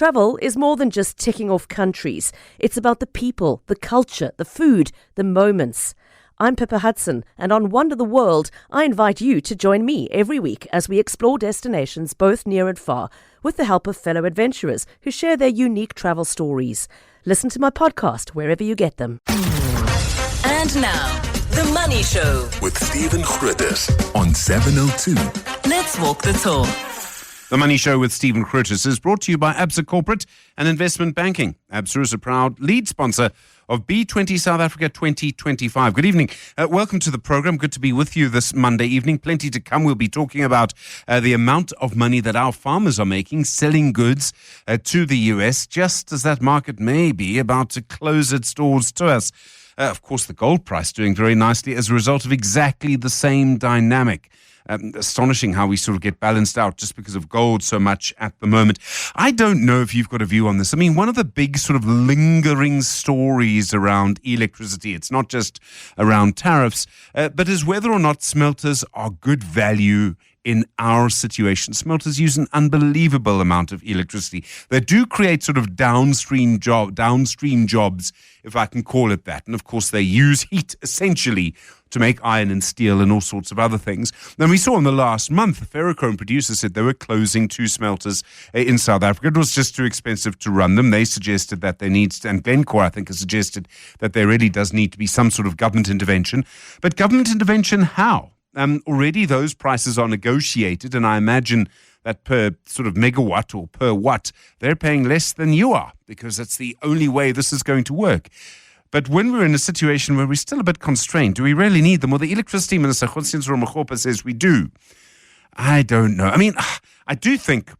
Travel is more than just ticking off countries. It's about the people, the culture, the food, the moments. I'm Pippa Hudson, and on Wonder the World, I invite you to join me every week as we explore destinations both near and far, with the help of fellow adventurers who share their unique travel stories. Listen to my podcast wherever you get them. And now, The Money Show with Stephen Grootes on 702. Let's walk the talk. The Money Show with Stephen Grootes is brought to you by ABSA Corporate and Investment Banking. ABSA is a proud lead sponsor of B20 South Africa 2025. Good evening. Welcome to the program. Good to be with you this Monday evening. Plenty to come. We'll be talking about the amount of money that our farmers are making selling goods to the US, just as that market may be about to close its doors to us. Of course, the gold price doing very nicely as a result of exactly the same dynamic. Astonishing how we sort of get balanced out just because of gold so much at the moment. I don't know if you've got a view on this. I mean, one of the big sort of lingering stories around electricity, it's not just around tariffs, but is whether or not smelters are good value in our situation. Smelters use an unbelievable amount of electricity. They do create sort of downstream jobs, if I can call it that. And of course, they use heat essentially to make iron and steel and all sorts of other things. Then we saw in the last month, the ferrochrome producers said they were closing 2 smelters in South Africa. It was just too expensive to run them. They suggested that there needs to, and Glencore, I think, has suggested that there really does need to be some sort of government intervention. But government intervention, how? Already those prices are negotiated, and I imagine that per sort of megawatt or per watt, they're paying less than you are, because that's the only way this is going to work. But when we're in a situation where we're still a bit constrained, do we really need them? Well, the electricity minister, says we do. I don't know. I mean, I do think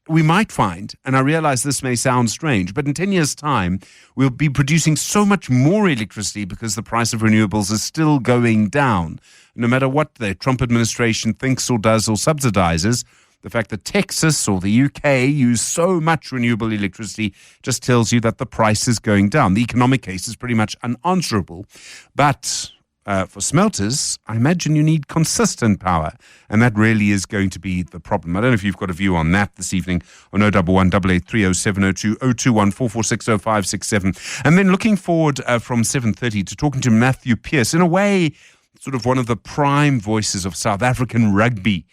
we might find, and I realize this may sound strange, but in 10 years' time, we'll be producing so much more electricity because the price of renewables is still going down. No matter what the Trump administration thinks or does or subsidizes, the fact that Texas or the UK use so much renewable electricity just tells you that the price is going down. The economic case is pretty much unanswerable. But for smelters, I imagine you need consistent power, and that really is going to be the problem. I don't know if you've got a view on that this evening on 011 883 0702 021 446 0567. And then looking forward from 7:30 to talking to Matthew Pearce, in a way, sort of one of the prime voices of South African rugby,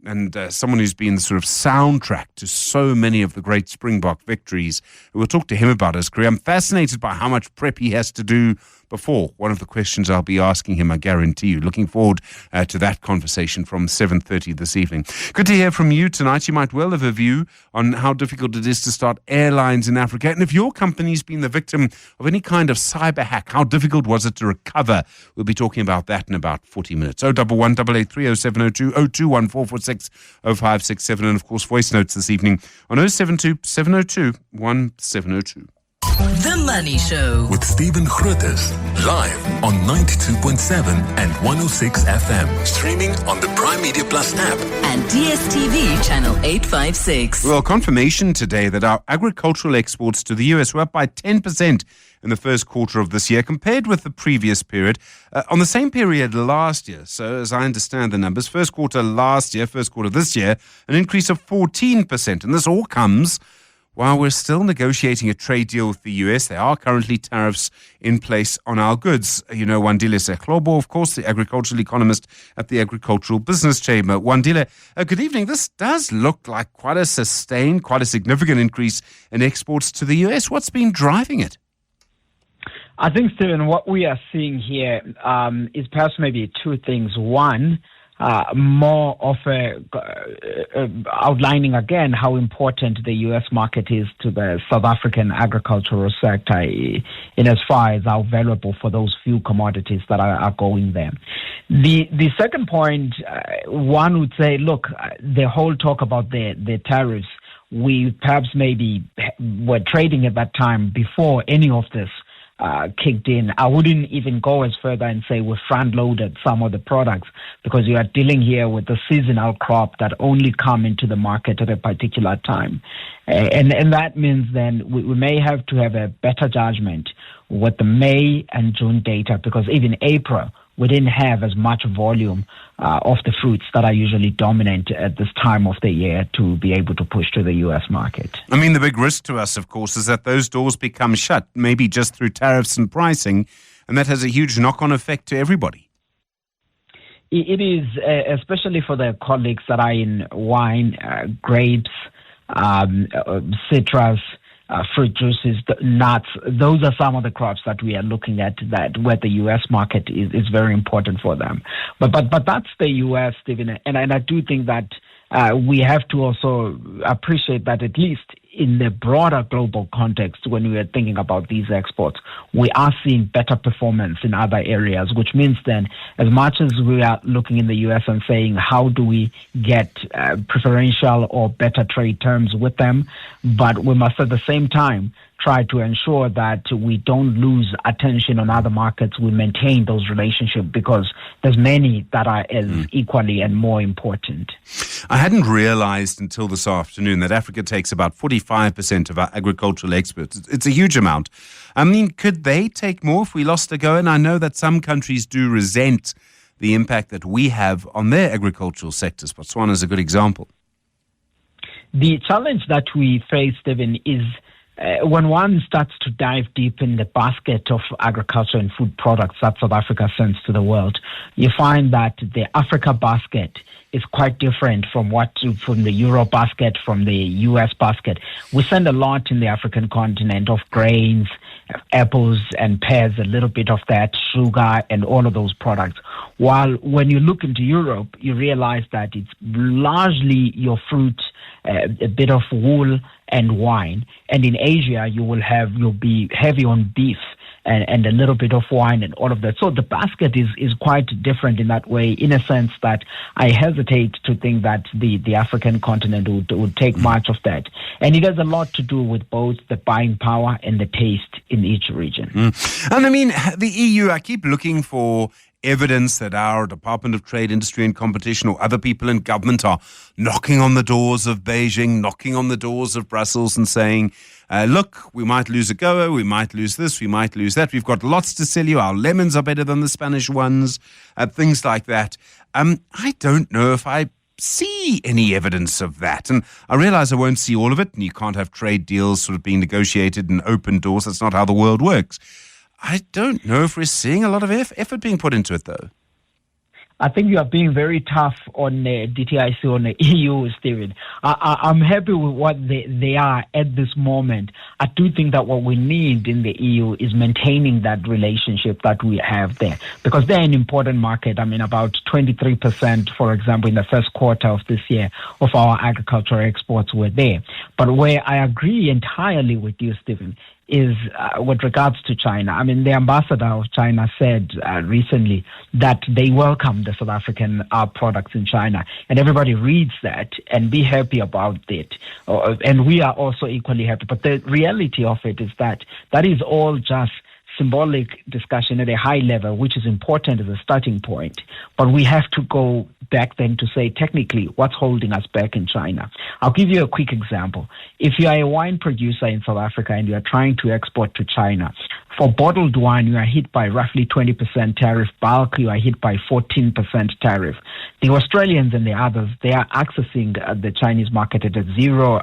and someone who's been the sort of soundtrack to so many of the great Springbok victories. We'll talk to him about his career. I'm fascinated by how much prep he has to do before. One of the questions I'll be asking him, I guarantee you. Looking forward to that conversation from 7:30 this evening. Good to hear from you tonight. You might well have a view on how difficult it is to start airlines in Africa. And if your company's been the victim of any kind of cyber hack, how difficult was it to recover? We'll be talking about that in about 40 minutes. 011 883 0702 021 446 0567. And of course, voice notes this evening on 072 702 1702. The Money Show With Stephen Grootes, live on 92.7 and 106 FM. Streaming on the Prime Media Plus app. and DSTV channel 856. Well, confirmation today that our agricultural exports to the US were up by 10% in the first quarter of this year compared with the previous period. On the same period last year, so as I understand the numbers, first quarter last year, first quarter this year, an increase of 14%. And this all comes while we're still negotiating a trade deal with the US. There are currently tariffs in place on our goods. You know, Wandile Seklobo, of course, the agricultural economist at the Agricultural Business Chamber. Wandile, good evening. This does look like quite a sustained, quite a significant increase in exports to the US. What's been driving it? I think, Stephen, what we are seeing here is perhaps maybe 2 things. One, more of outlining again how important the U.S. market is to the South African agricultural sector in as far as how valuable for those few commodities that are going there. The second point, one would say, look, the whole talk about the tariffs, we perhaps maybe were trading at that time before any of this kicked in. I wouldn't even go as further and say we front-loaded some of the products, because you are dealing here with a seasonal crop that only come into the market at a particular time. And that means then we may have to have a better judgment with the May and June data, because even April we didn't have as much volume of the fruits that are usually dominant at this time of the year to be able to push to the U.S. market. I mean, the big risk to us, of course, is that those doors become shut, maybe just through tariffs and pricing, and that has a huge knock-on effect to everybody. It is, especially for the colleagues that are in wine, grapes, citrus, fruit juices, nuts. Those are some of the crops that we are looking at that where the U.S. market is very important for them. But that's the U.S., Stephen, and I do think that we have to also appreciate that at least in the broader global context, when we are thinking about these exports, we are seeing better performance in other areas, which means then as much as we are looking in the U.S. and saying, how do we get preferential or better trade terms with them? But we must at the same time try to ensure that we don't lose attention on other markets. We maintain those relationships because there's many that are as equally and more important. I hadn't realized until this afternoon that Africa takes about 45% of our agricultural exports. It's a huge amount. I mean, could they take more if we lost a go? And I know that some countries do resent the impact that we have on their agricultural sectors. Botswana is a good example. The challenge that we face, Stephen, is when one starts to dive deep in the basket of agriculture and food products that South Africa sends to the world, you find that the Africa basket is quite different from the Euro basket, from the US basket. We send a lot in the African continent of grains, apples and pears, a little bit of that, sugar and all of those products. While when you look into Europe, you realize that it's largely your fruit, a bit of wool and wine. And in Asia, you'll be heavy on beef and a little bit of wine and all of that. So the basket is quite different in that way, in a sense that I hesitate to think that the African continent would take much of that. And it has a lot to do with both the buying power and the taste in each region. And I mean, the EU, I keep looking for evidence that our Department of Trade, Industry and Competition or other people in government are knocking on the doors of Beijing, knocking on the doors of Brussels and saying, look, we might lose a goer, we might lose this, we might lose that. We've got lots to sell you. Our lemons are better than the Spanish ones, things like that. I don't know if I see any evidence of that. And I realize I won't see all of it, and you can't have trade deals sort of being negotiated and open doors. That's not how the world works. I don't know if we're seeing a lot of effort being put into it, though. I think you are being very tough on DTIC, on the EU, Stephen. I'm happy with what they are at this moment. I do think that what we need in the EU is maintaining that relationship that we have there, because they're an important market. I mean, about 23%, for example, in the first quarter of this year of our agricultural exports were there. But where I agree entirely with you, Stephen, is with regards to China. I mean, the ambassador of China said recently that they welcome the South African products in China, and everybody reads that and be happy about it. And we are also equally happy. But the reality of it is that is all just symbolic discussion at a high level, which is important as a starting point. But we have to go back then to say, technically, what's holding us back in China? I'll give you a quick example. If you are a wine producer in South Africa and you are trying to export to China, for bottled wine, you are hit by roughly 20% tariff. Bulk, you are hit by 14% tariff. The Australians and the others, they are accessing the Chinese market at a zero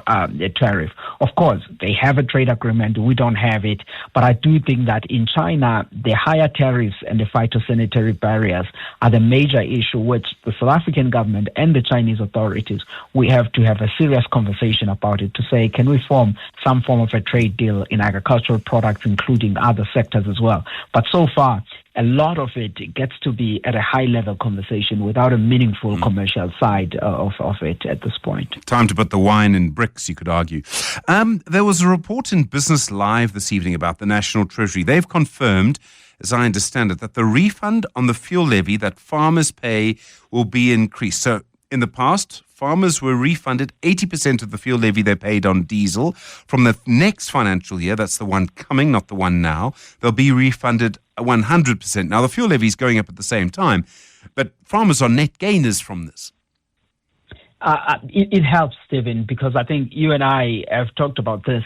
tariff. Of course, they have a trade agreement. We don't have it. But I do think that in China, the higher tariffs and the phytosanitary barriers are the major issue which the South African government and the Chinese authorities, we have to have a serious conversation about it to say, can we form some form of a trade deal in agricultural products, including other sectors as well. But so far, a lot of it gets to be at a high-level conversation without a meaningful commercial side of it at this point. Time to put the wine in bricks, you could argue. There was a report in Business Live this evening about the National Treasury. They've confirmed, as I understand it, that the refund on the fuel levy that farmers pay will be increased. So in the past, farmers were refunded 80% of the fuel levy they paid on diesel. From the next financial year, that's the one coming, not the one now, they'll be refunded 100%. Now, the fuel levy is going up at the same time, but farmers are net gainers from this. It helps, Stephen, because I think you and I have talked about this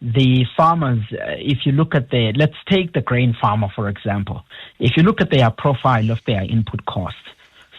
the farmers, if you look at let's take the grain farmer, for example. If you look at their profile of their input costs,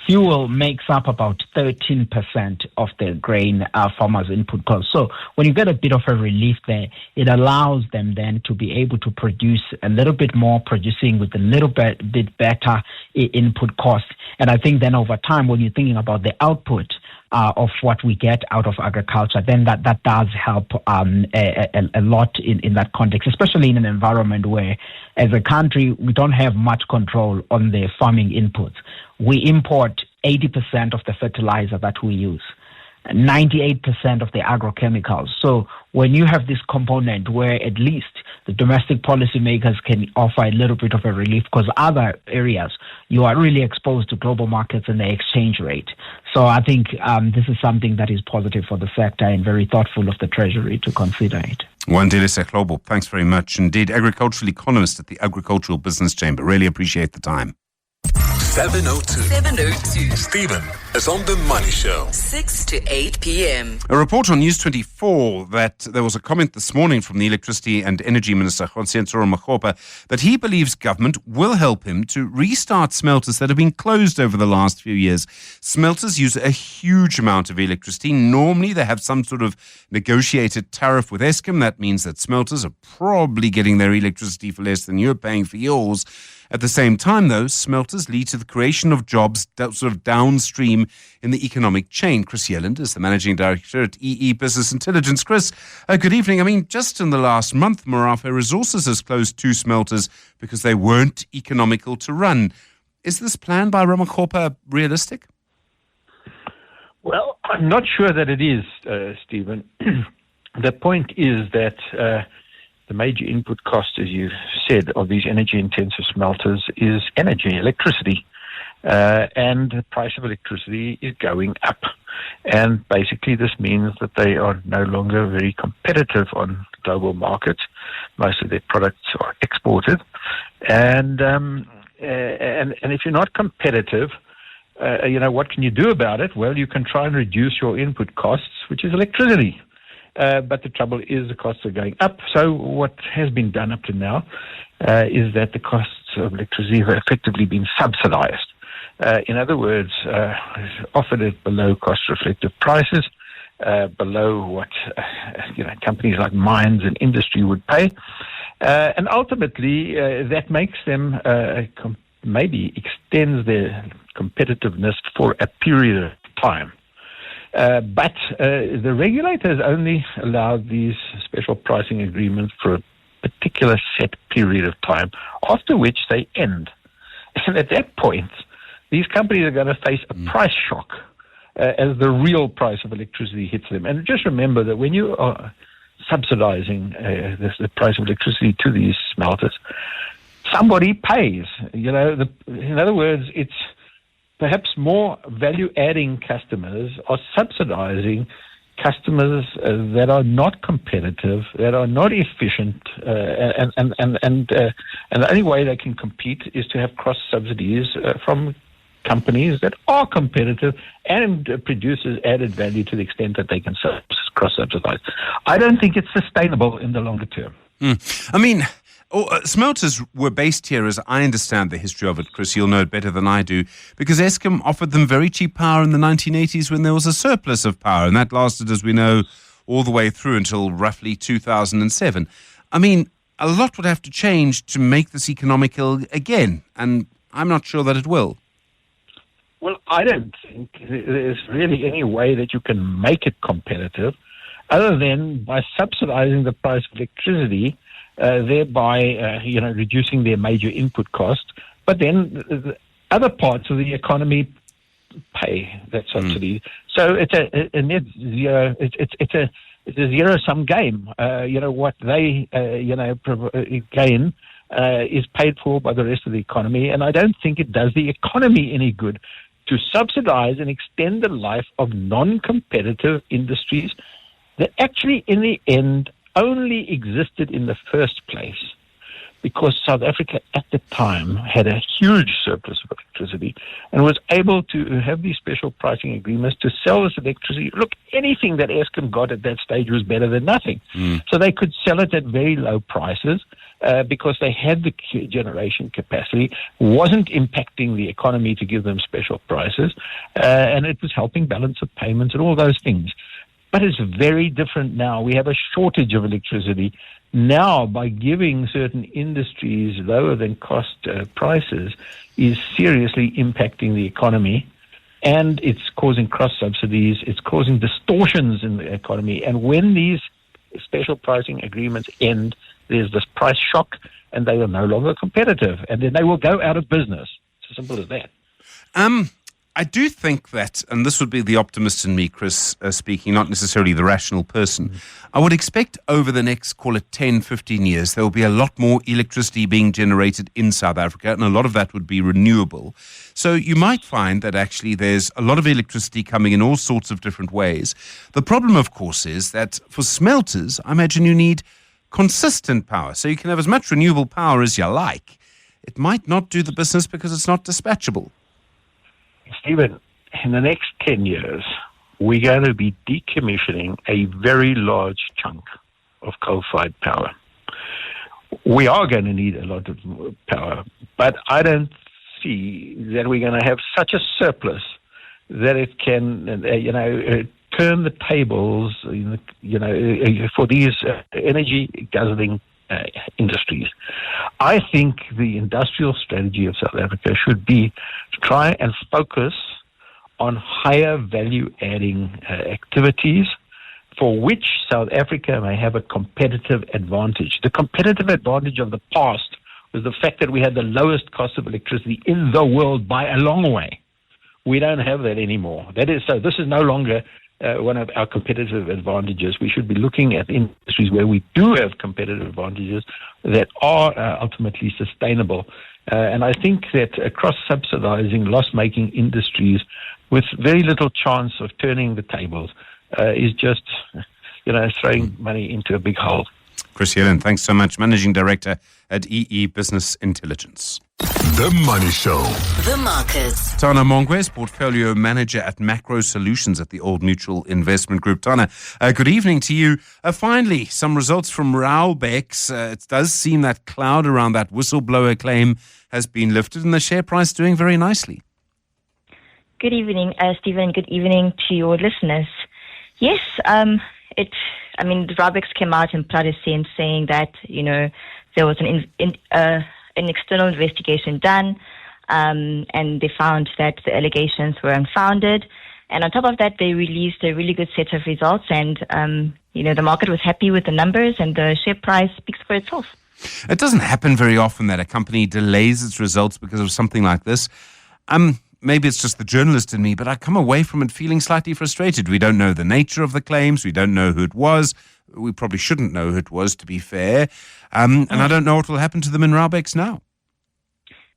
fuel makes up about 13% of the grain farmers' input costs. So when you get a bit of a relief there, it allows them then to be able to produce a little bit more, producing with a little bit better input costs. And I think then over time, when you're thinking about the output of what we get out of agriculture, then that does help a lot in that context, especially in an environment where, as a country, we don't have much control on the farming inputs. We import 80% of the fertilizer that we use, 98% of the agrochemicals. So when you have this component where at least the domestic policymakers can offer a little bit of a relief, because other areas you are really exposed to global markets and the exchange rate. So I think this is something that is positive for the sector and very thoughtful of the Treasury to consider it. Wandile Seklobo, thanks very much indeed. Agricultural economist at the Agricultural Business Chamber. Really appreciate the time. 7:02. Stephen is on The Money Show. 6 to 8 p.m. A report on News 24 that there was a comment this morning from the Electricity and Energy Minister, Kgonsientsoro Makgopa, that he believes government will help him to restart smelters that have been closed over the last few years. Smelters use a huge amount of electricity. Normally, they have some sort of negotiated tariff with Eskom. That means that smelters are probably getting their electricity for less than you're paying for yours. At the same time, though, smelters lead to the creation of jobs sort of downstream in the economic chain. Chris Yelland is the Managing Director at EE Business Intelligence. Chris, good evening. I mean, just in the last month, Marafe Resources has closed 2 smelters because they weren't economical to run. Is this plan by Ramakgopa realistic? Well, I'm not sure that it is, Stephen. The point is that the major input cost, as you said, of these energy-intensive smelters is energy, electricity. And the price of electricity is going up. And basically this means that they are no longer very competitive on global markets. Most of their products are exported. And if you're not competitive, what can you do about it? Well, you can try and reduce your input costs, which is electricity. But the trouble is the costs are going up. So what has been done up to now is that the costs of electricity have effectively been subsidized. In other words, offered at below cost-reflective prices, below what companies like mines and industry would pay. And ultimately, that makes them maybe extends their competitiveness for a period of time. But the regulators only allowed these special pricing agreements for a particular set period of time, after which they end. And at that point, these companies are going to face a price shock as the real price of electricity hits them. And just remember that when you are subsidizing the price of electricity to these smelters, somebody pays. In other words, it's perhaps more value-adding customers are subsidizing customers that are not competitive, that are not efficient, and the only way they can compete is to have cross-subsidies from companies that are competitive and produces added value to the extent that they can cross-subsidize. I don't think it's sustainable in the longer term. I mean, smelters were based here, as I understand the history of it, Chris, you'll know it better than I do, because Eskom offered them very cheap power in the 1980s when there was a surplus of power, and that lasted, as we know, all the way through until roughly 2007. I mean, a lot would have to change to make this economical again, and I'm not sure that it will. Well, I don't think there's really any way that you can make it competitive other than by subsidizing the price of electricity, thereby reducing their major input cost. But then the other parts of the economy pay that subsidy. So it's a net zero. It's a zero-sum game. What they gain is paid for by the rest of the economy, and I don't think it does the economy any good to subsidize and extend the life of non-competitive industries that actually, in the end, only existed in the first place because South Africa at the time had a huge surplus of electricity and was able to have these special pricing agreements to sell this electricity. Look, anything that Eskom got at that stage was better than nothing. So they could sell it at very low prices because they had the generation capacity, wasn't impacting the economy to give them special prices, and it was helping balance of payments and all those things. But it's very different now. We have a shortage of electricity. Now, by giving certain industries lower than cost prices is seriously impacting the economy, and it's causing cross-subsidies, it's causing distortions in the economy. And when these special pricing agreements end, there's this price shock, and they are no longer competitive, and then they will go out of business. It's as simple as that. I do think that, and this would be the optimist in me, Chris, speaking, not necessarily the rational person, I would expect over the next, call it 10, 15 years, there will be a lot more electricity being generated in South Africa, and a lot of that would be renewable. So you might find that actually there's a lot of electricity coming in all sorts of different ways. The problem, of course, is that for smelters, I imagine you need consistent power. So you can have as much renewable power as you like. It might not do the business because it's not dispatchable. Stephen, in the next 10 years, we're going to be decommissioning a very large chunk of coal-fired power. We are going to need a lot of power, but I don't see that we're going to have such a surplus that it can, turn the tables, for these energy-guzzling industries. I think the industrial strategy of South Africa should be to try and focus on higher value-adding activities for which South Africa may have a competitive advantage. The competitive advantage of the past was the fact that we had the lowest cost of electricity in the world by a long way. We don't have that anymore. So this is no longer one of our competitive advantages. We should be looking at industries where we do have competitive advantages that are ultimately sustainable. And I think that cross-subsidizing loss-making industries with very little chance of turning the tables is just, throwing money into a big hole. Chris Yellen, thanks so much. Managing Director at EE Business Intelligence. The Money Show. The markets. Tana Mongwes, Portfolio Manager at Macro Solutions at the Old Mutual Investment Group. Tana, good evening to you. Finally, some results from Raubex. It does seem that cloud around that whistleblower claim has been lifted and the share price doing very nicely. Good evening, Stephen. Good evening to your listeners. Yes, the Raubex came out in bloody sense saying that, there was an external investigation done, and they found that the allegations were unfounded. And on top of that, they released a really good set of results, and the market was happy with the numbers, and the share price speaks for itself. It doesn't happen very often that a company delays its results because of something like this. Maybe it's just the journalist in me, but I come away from it feeling slightly frustrated. We don't know the nature of the claims. We don't know who it was. We probably shouldn't know who it was, to be fair. And I don't know what will happen to them in Raubex now.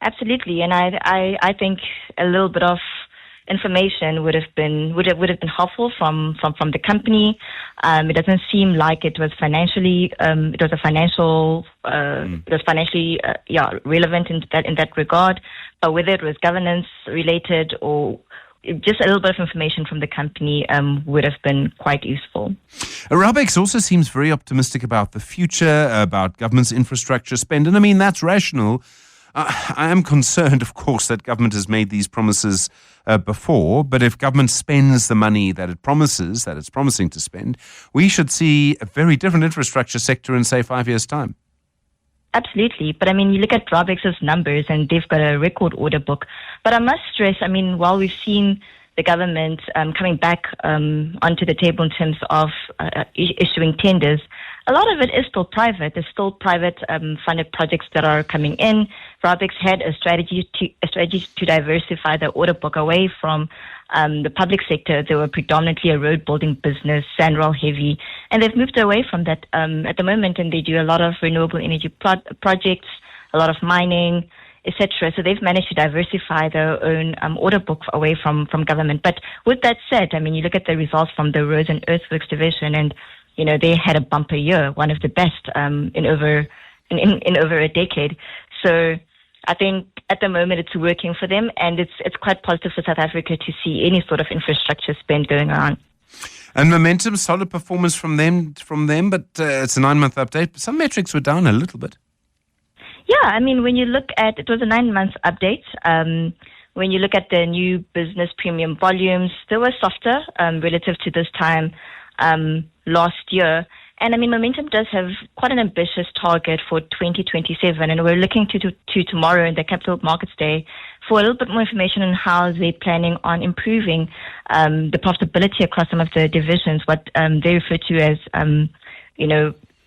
Absolutely, and I think a little bit of information would have been helpful from the company. It doesn't seem like it was financially relevant in that regard. But whether it was governance related or just a little bit of information from the company would have been quite useful. Raubex also seems very optimistic about the future, about government's infrastructure spend, and I mean that's rational. I am concerned, of course, that government has made these promises before, but if government spends the money that it's promising to spend, we should see a very different infrastructure sector in, say, 5 years' time. Absolutely. But, you look at Raubex's numbers and they've got a record order book. But I must stress, while we've seen the government coming back onto the table in terms of issuing tenders, a lot of it is still private. There's still private funded projects that are coming in. Raubex had a strategy to diversify their order book away from the public sector. They were predominantly a road building business, SANRAL heavy, and they've moved away from that at the moment, and they do a lot of renewable energy projects, a lot of mining, etc. So they've managed to diversify their own order book away from government. But with that said, you look at the results from the Roads and Earthworks division, and they had a bumper year, one of the best in over in over a decade. So I think at the moment it's working for them, and it's quite positive for South Africa to see any sort of infrastructure spend going on. And momentum, solid performance from them, but it's a 9-month update. Some metrics were down a little bit. Yeah, I mean, when you look at, it was a 9-month update. When you look at the new business premium volumes, they were softer relative to this time last year. And I mean, Momentum does have quite an ambitious target for 2027, and we're looking to tomorrow in the Capital Markets Day for a little bit more information on how they're planning on improving the profitability across some of the divisions, what they refer to as,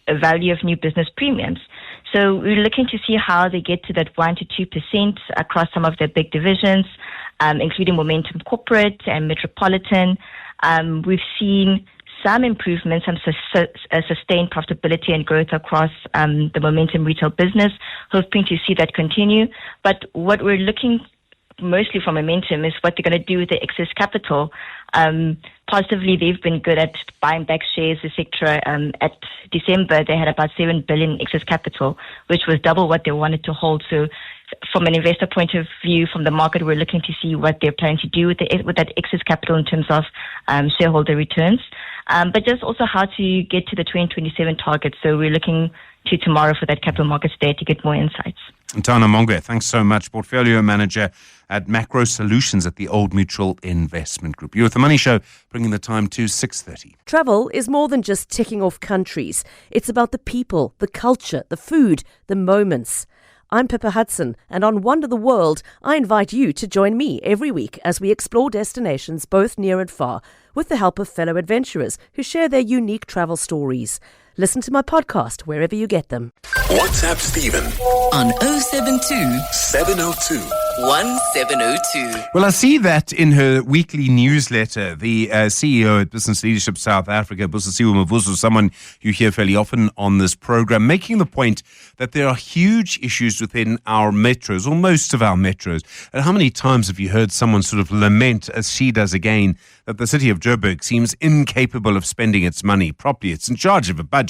a value of new business premiums. So we're looking to see how they get to that 1% to 2% across some of their big divisions, including Momentum Corporate and Metropolitan. We've seen some improvements, some sustained profitability and growth across the Momentum retail business, hoping to see that continue. But what we're looking mostly from Momentum is what they're going to do with the excess capital. Positively, they've been good at buying back shares, etc. At December, they had about 7 billion excess capital, which was double what they wanted to hold. So from an investor point of view, from the market, we're looking to see what they're planning to do with that excess capital in terms of shareholder returns. But just also how to get to the 2027 target. So we're looking to tomorrow for that Capital Markets Day to get more insights. Tana Mongwe, thanks so much. Portfolio Manager at Macro Solutions at the Old Mutual Investment Group. You're with The Money Show, bringing the time to 6:30. Travel is more than just ticking off countries. It's about the people, the culture, the food, the moments. I'm Pippa Hudson, and on Wonder the World, I invite you to join me every week as we explore destinations both near and far, with the help of fellow adventurers who share their unique travel stories. Listen to my podcast wherever you get them. WhatsApp Stephen on 072 702 1702. Well, I see that in her weekly newsletter, the CEO at Business Leadership South Africa, Busisiwe Mavuso, someone you hear fairly often on this program, making the point that there are huge issues within our metros, or most of our metros. And how many times have you heard someone sort of lament, as she does again, that the city of Joburg seems incapable of spending its money properly? It's in charge of a budget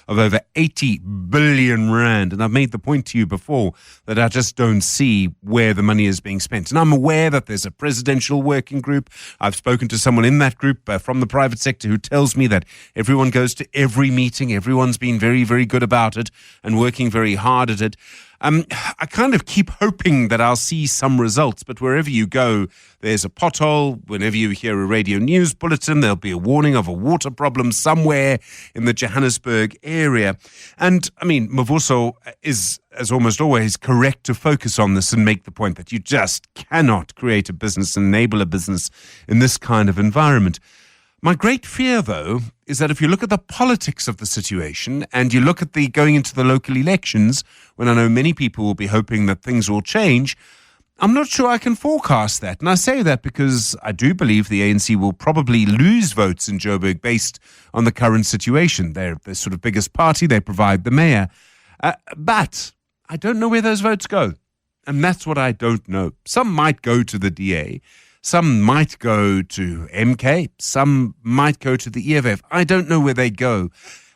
of over 80 billion rand. And I've made the point to you before that I just don't see where the money is being spent. And I'm aware that there's a presidential working group. I've spoken to someone in that group from the private sector who tells me that everyone goes to every meeting. Everyone's been very, very good about it and working very hard at it. I kind of keep hoping that I'll see some results, but wherever you go, there's a pothole. Whenever you hear a radio news bulletin, there'll be a warning of a water problem somewhere in the Johannesburg area. And, I mean, Mavuso is, as almost always, correct to focus on this and make the point that you just cannot create a business, enable a business in this kind of environment. My great fear, though, is that if you look at the politics of the situation and you look at the going into the local elections, when I know many people will be hoping that things will change, I'm not sure I can forecast that. And I say that because I do believe the ANC will probably lose votes in Joburg based on the current situation. They're the sort of biggest party. They provide the mayor. But I don't know where those votes go. And that's what I don't know. Some might go to the DA. Some might go to MK. Some might go to the EFF. I don't know where they go.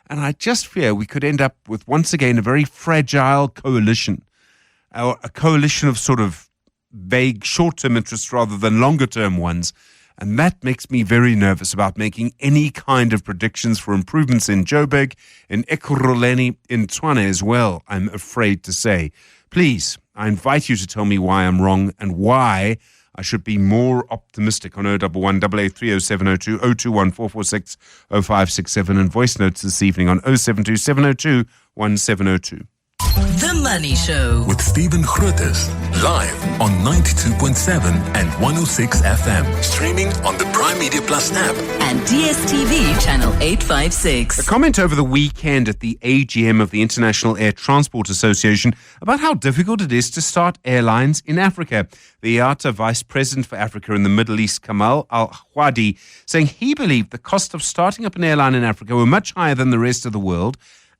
And I just fear we could end up with, once again, a very fragile coalition. A coalition of sort of vague short-term interests rather than longer-term ones. And that makes me very nervous about making any kind of predictions for improvements in Joburg, in Ekurhuleni, in Tshwane as well, I'm afraid to say. Please, I invite you to tell me why I'm wrong and why I should be more optimistic on 011 883 0702 021 446 0567 and voice notes this evening on 072 702 1702. The Money Show with Stephen Grootes, live on 92.7 and 106 FM. Streaming on the Prime Media Plus app and DSTV channel 856. A comment over the weekend at the AGM of the International Air Transport Association about how difficult it is to start airlines in Africa. The IATA Vice President for Africa and the Middle East, Kamal Al-Hwadi, saying he believed the cost of starting up an airline in Africa were much higher than the rest of the world,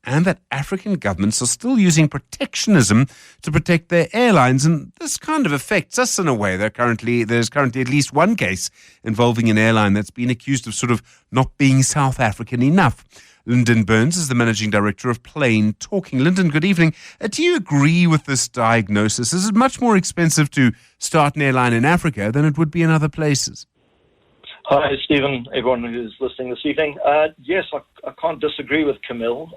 and that African governments are still using protectionism to protect their airlines. And this kind of affects us in a way. There's currently at least one case involving an airline that's been accused of sort of not being South African enough. Lyndon Burns is the Managing Director of Plain Talking. Lyndon, good evening. Do you agree with this diagnosis? Is it much more expensive to start an airline in Africa than it would be in other places? Hi, Stephen, everyone who's listening this evening. Yes, I can't disagree with Camille.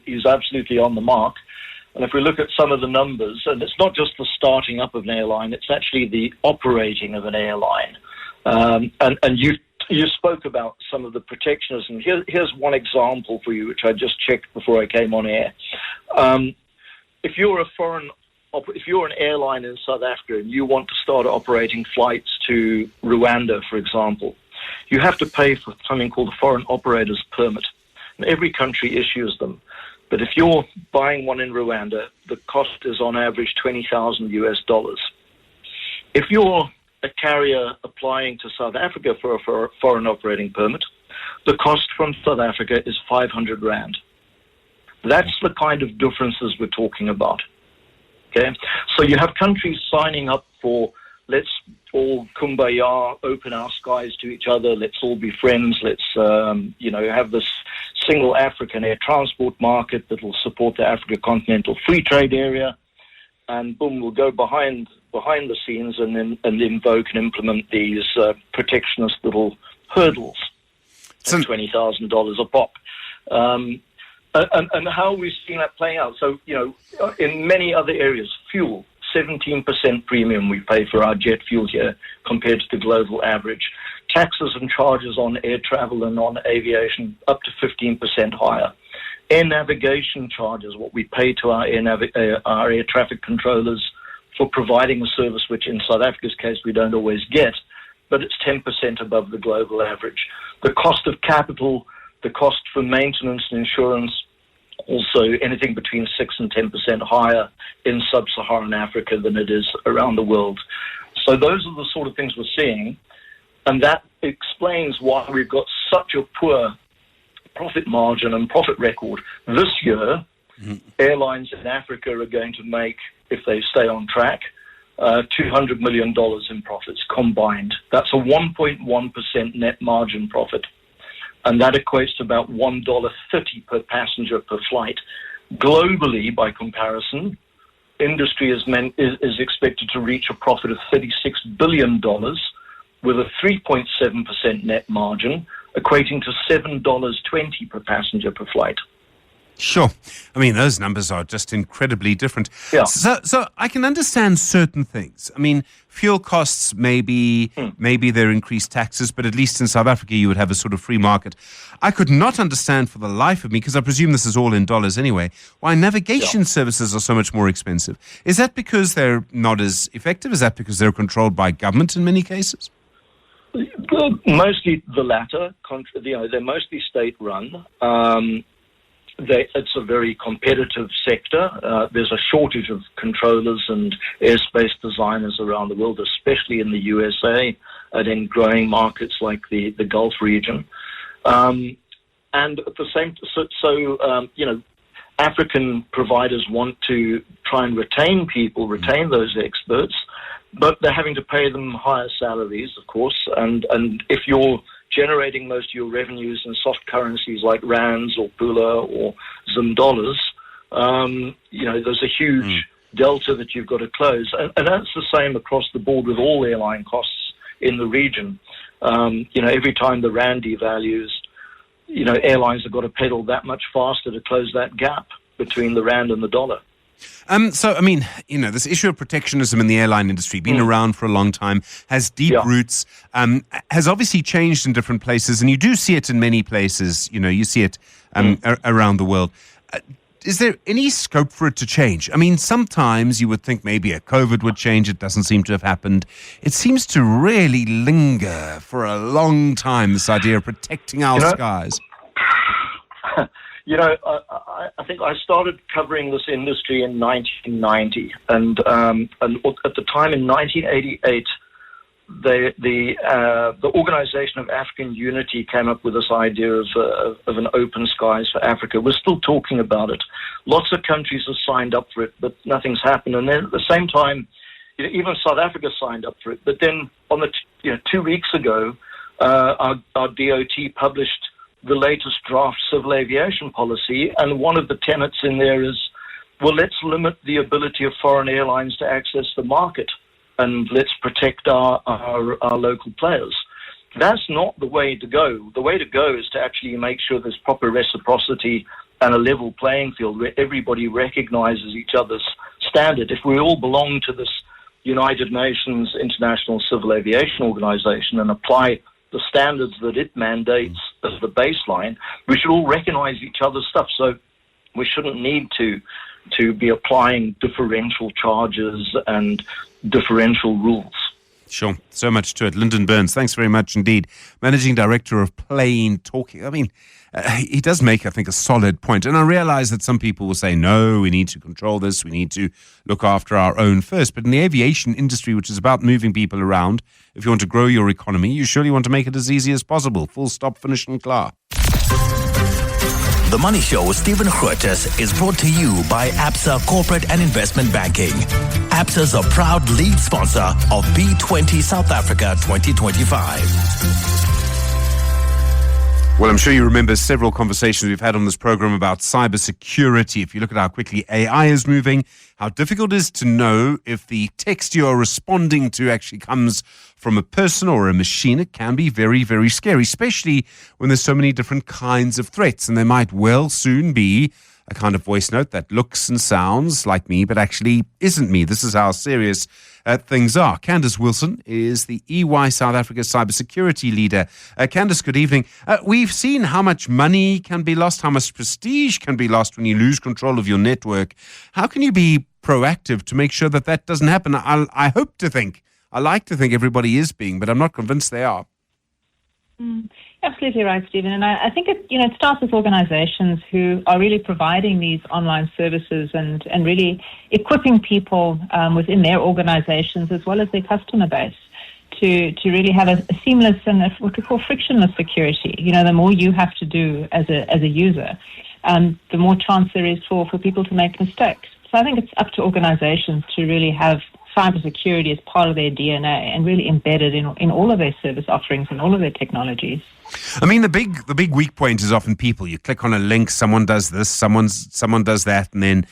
He's absolutely on the mark. And if we look at some of the numbers, and it's not just the starting up of an airline, it's actually the operating of an airline. And you spoke about some of the protectionism. Here's one example for you, which I just checked before I came on air. If you're an airline in South Africa and you want to start operating flights to Rwanda, for example, you have to pay for something called a foreign operator's permit. And every country issues them. But if you're buying one in Rwanda, the cost is on average $20,000. If you're a carrier applying to South Africa for a foreign operating permit, the cost from South Africa is 500 Rand. That's the kind of differences we're talking about. Okay, so you have countries signing up for, let's all kumbaya, open our skies to each other, let's all be friends, let's have this single African air transport market that will support the Africa Continental Free Trade Area, and boom, we'll go behind the scenes and invoke and implement these protectionist little hurdles at $20,000 a pop. And how are we seeing that playing out? So, in many other areas, fuel, 17% premium we pay for our jet fuel here compared to the global average. Taxes and charges on air travel and on aviation up to 15% higher. Air navigation charges, what we pay to our air traffic controllers for providing a service which in South Africa's case we don't always get, but it's 10% above the global average. The cost of capital, the cost for maintenance and insurance, also anything between 6 and 10% higher in sub-Saharan Africa than it is around the world. So those are the sort of things we're seeing, and that explains why we've got such a poor profit margin and profit record. This year, airlines in Africa are going to make, if they stay on track, $200 million in profits combined. That's a 1.1% net margin profit. And that equates to about $1.30 per passenger per flight. Globally, by comparison, industry is expected to reach a profit of $36 billion with a 3.7% net margin, equating to $7.20 per passenger per flight. Sure. I mean, those numbers are just incredibly different. Yeah. So I can understand certain things. I mean, fuel costs, maybe they're increased taxes, but at least in South Africa you would have a sort of free market. I could not understand for the life of me, because I presume this is all in dollars anyway, why navigation services are so much more expensive. Is that because they're not as effective? Is that because they're controlled by government in many cases? Mostly the latter. They're mostly state-run. It's a very competitive sector. There's a shortage of controllers and airspace designers around the world, especially in the USA and in growing markets like the Gulf region. And at the same, African providers want to try and retain those experts, but they're having to pay them higher salaries, of course. And if you're generating most of your revenues in soft currencies like rands or pula or Zim dollars, there's a huge delta that you've got to close. And that's the same across the board with all airline costs in the region. Every time the rand devalues, airlines have got to pedal that much faster to close that gap between the rand and the dollar. This issue of protectionism in the airline industry, been around for a long time, has deep roots, has obviously changed in different places, and you do see it in many places. You see it around the world. Is there any scope for it to change? I mean, sometimes you would think maybe a COVID would change. It doesn't seem to have happened. It seems to really linger for a long time, this idea of protecting our skies. I think I started covering this industry in 1990, and at the time in 1988, the Organization of African Unity came up with this idea of an open skies for Africa. We're still talking about it. Lots of countries have signed up for it, but nothing's happened. And then at the same time, even South Africa signed up for it. But then 2 weeks ago, our DOT published the latest draft civil aviation policy, and one of the tenets in there is, well, let's limit the ability of foreign airlines to access the market, and let's protect our local players. That's not the way to go. The way to go is to actually make sure there's proper reciprocity and a level playing field where everybody recognizes each other's standard. If we all belong to this United Nations International Civil Aviation Organization and apply the standards that it mandates as the baseline, we should all recognize each other's stuff. So we shouldn't need to be applying differential charges and differential rules. Sure. So much to it. Lyndon Burns, thanks very much indeed. Managing Director of Plain Talking. I mean, he does make, I think, a solid point. And I realize that some people will say, no, we need to control this. We need to look after our own first. But in the aviation industry, which is about moving people around, if you want to grow your economy, you surely want to make it as easy as possible. Full stop, finish and klar. The Money Show with Stephen Grootes is brought to you by Absa Corporate and Investment Banking. Absa is a proud lead sponsor of B20 South Africa 2025. Well, I'm sure you remember several conversations we've had on this program about cybersecurity. If you look at how quickly AI is moving, how difficult it is to know if the text you're responding to actually comes from a person or a machine, it can be very, very scary, especially when there's so many different kinds of threats. And there might well soon be a kind of voice note that looks and sounds like me, but actually isn't me. This is how serious things are. Candice Wilson is the EY South Africa cybersecurity leader. Candice, good evening. We've seen how much money can be lost, how much prestige can be lost when you lose control of your network. How can you be proactive to make sure that that doesn't happen? I like to think everybody is being, but I'm not convinced they are. Absolutely right, Stephen. And I think it starts with organizations who are really providing these online services and really equipping people within their organizations as well as their customer base to really have a seamless and what we call frictionless security. The more you have to do as a user, the more chance there is for people to make mistakes. So I think it's up to organizations to really have cybersecurity as part of their DNA and really embedded in all of their service offerings and all of their technologies. I mean, the big weak point is often people. You click on a link, someone does this, someone does that, and then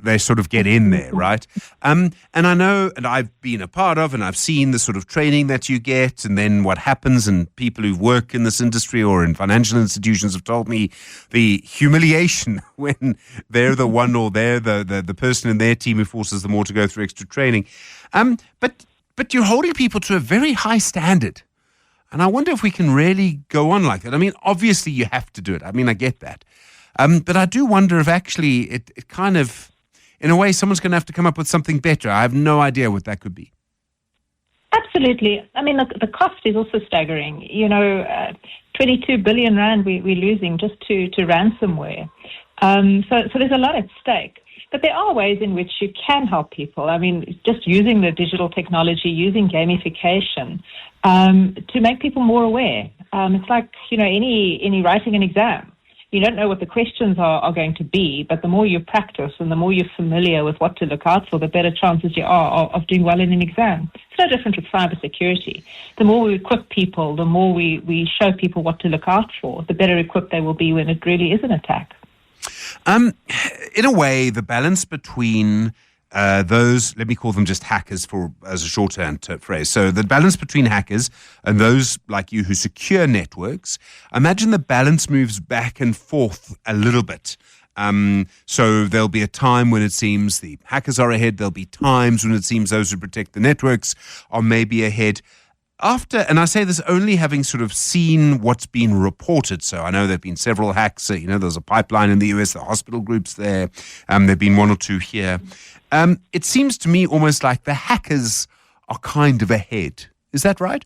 they sort of get in there, right? And I know, and I've been a part of, and I've seen the sort of training that you get, and then what happens, and people who work in this industry or in financial institutions have told me the humiliation when they're the one or they're the person in their team who forces them all to go through extra training. But you're holding people to a very high standard. And I wonder if we can really go on like that. I mean, obviously you have to do it. I mean, I get that. But I do wonder if actually it kind of, in a way, someone's going to have to come up with something better. I have no idea what that could be. Absolutely. I mean, the cost is also staggering. 22 billion rand we're losing just to ransomware. So there's a lot at stake. But there are ways in which you can help people. I mean, just using the digital technology, using gamification to make people more aware. It's like, any writing an exam. You don't know what the questions are going to be, but the more you practice and the more you're familiar with what to look out for, the better chances you are of doing well in an exam. It's no different with cybersecurity. The more we equip people, the more we show people what to look out for, the better equipped they will be when it really is an attack. In a way, the balance between those, let me call them just hackers as a shorthand phrase. So the balance between hackers and those like you who secure networks, imagine the balance moves back and forth a little bit. So there'll be a time when it seems the hackers are ahead. There'll be times when it seems those who protect the networks are maybe ahead. And I say this only having sort of seen what's been reported. So I know there have been several hacks. There's a pipeline in the US, the hospital groups there. There have been one or two here. It seems to me almost like the hackers are kind of ahead. Is that right?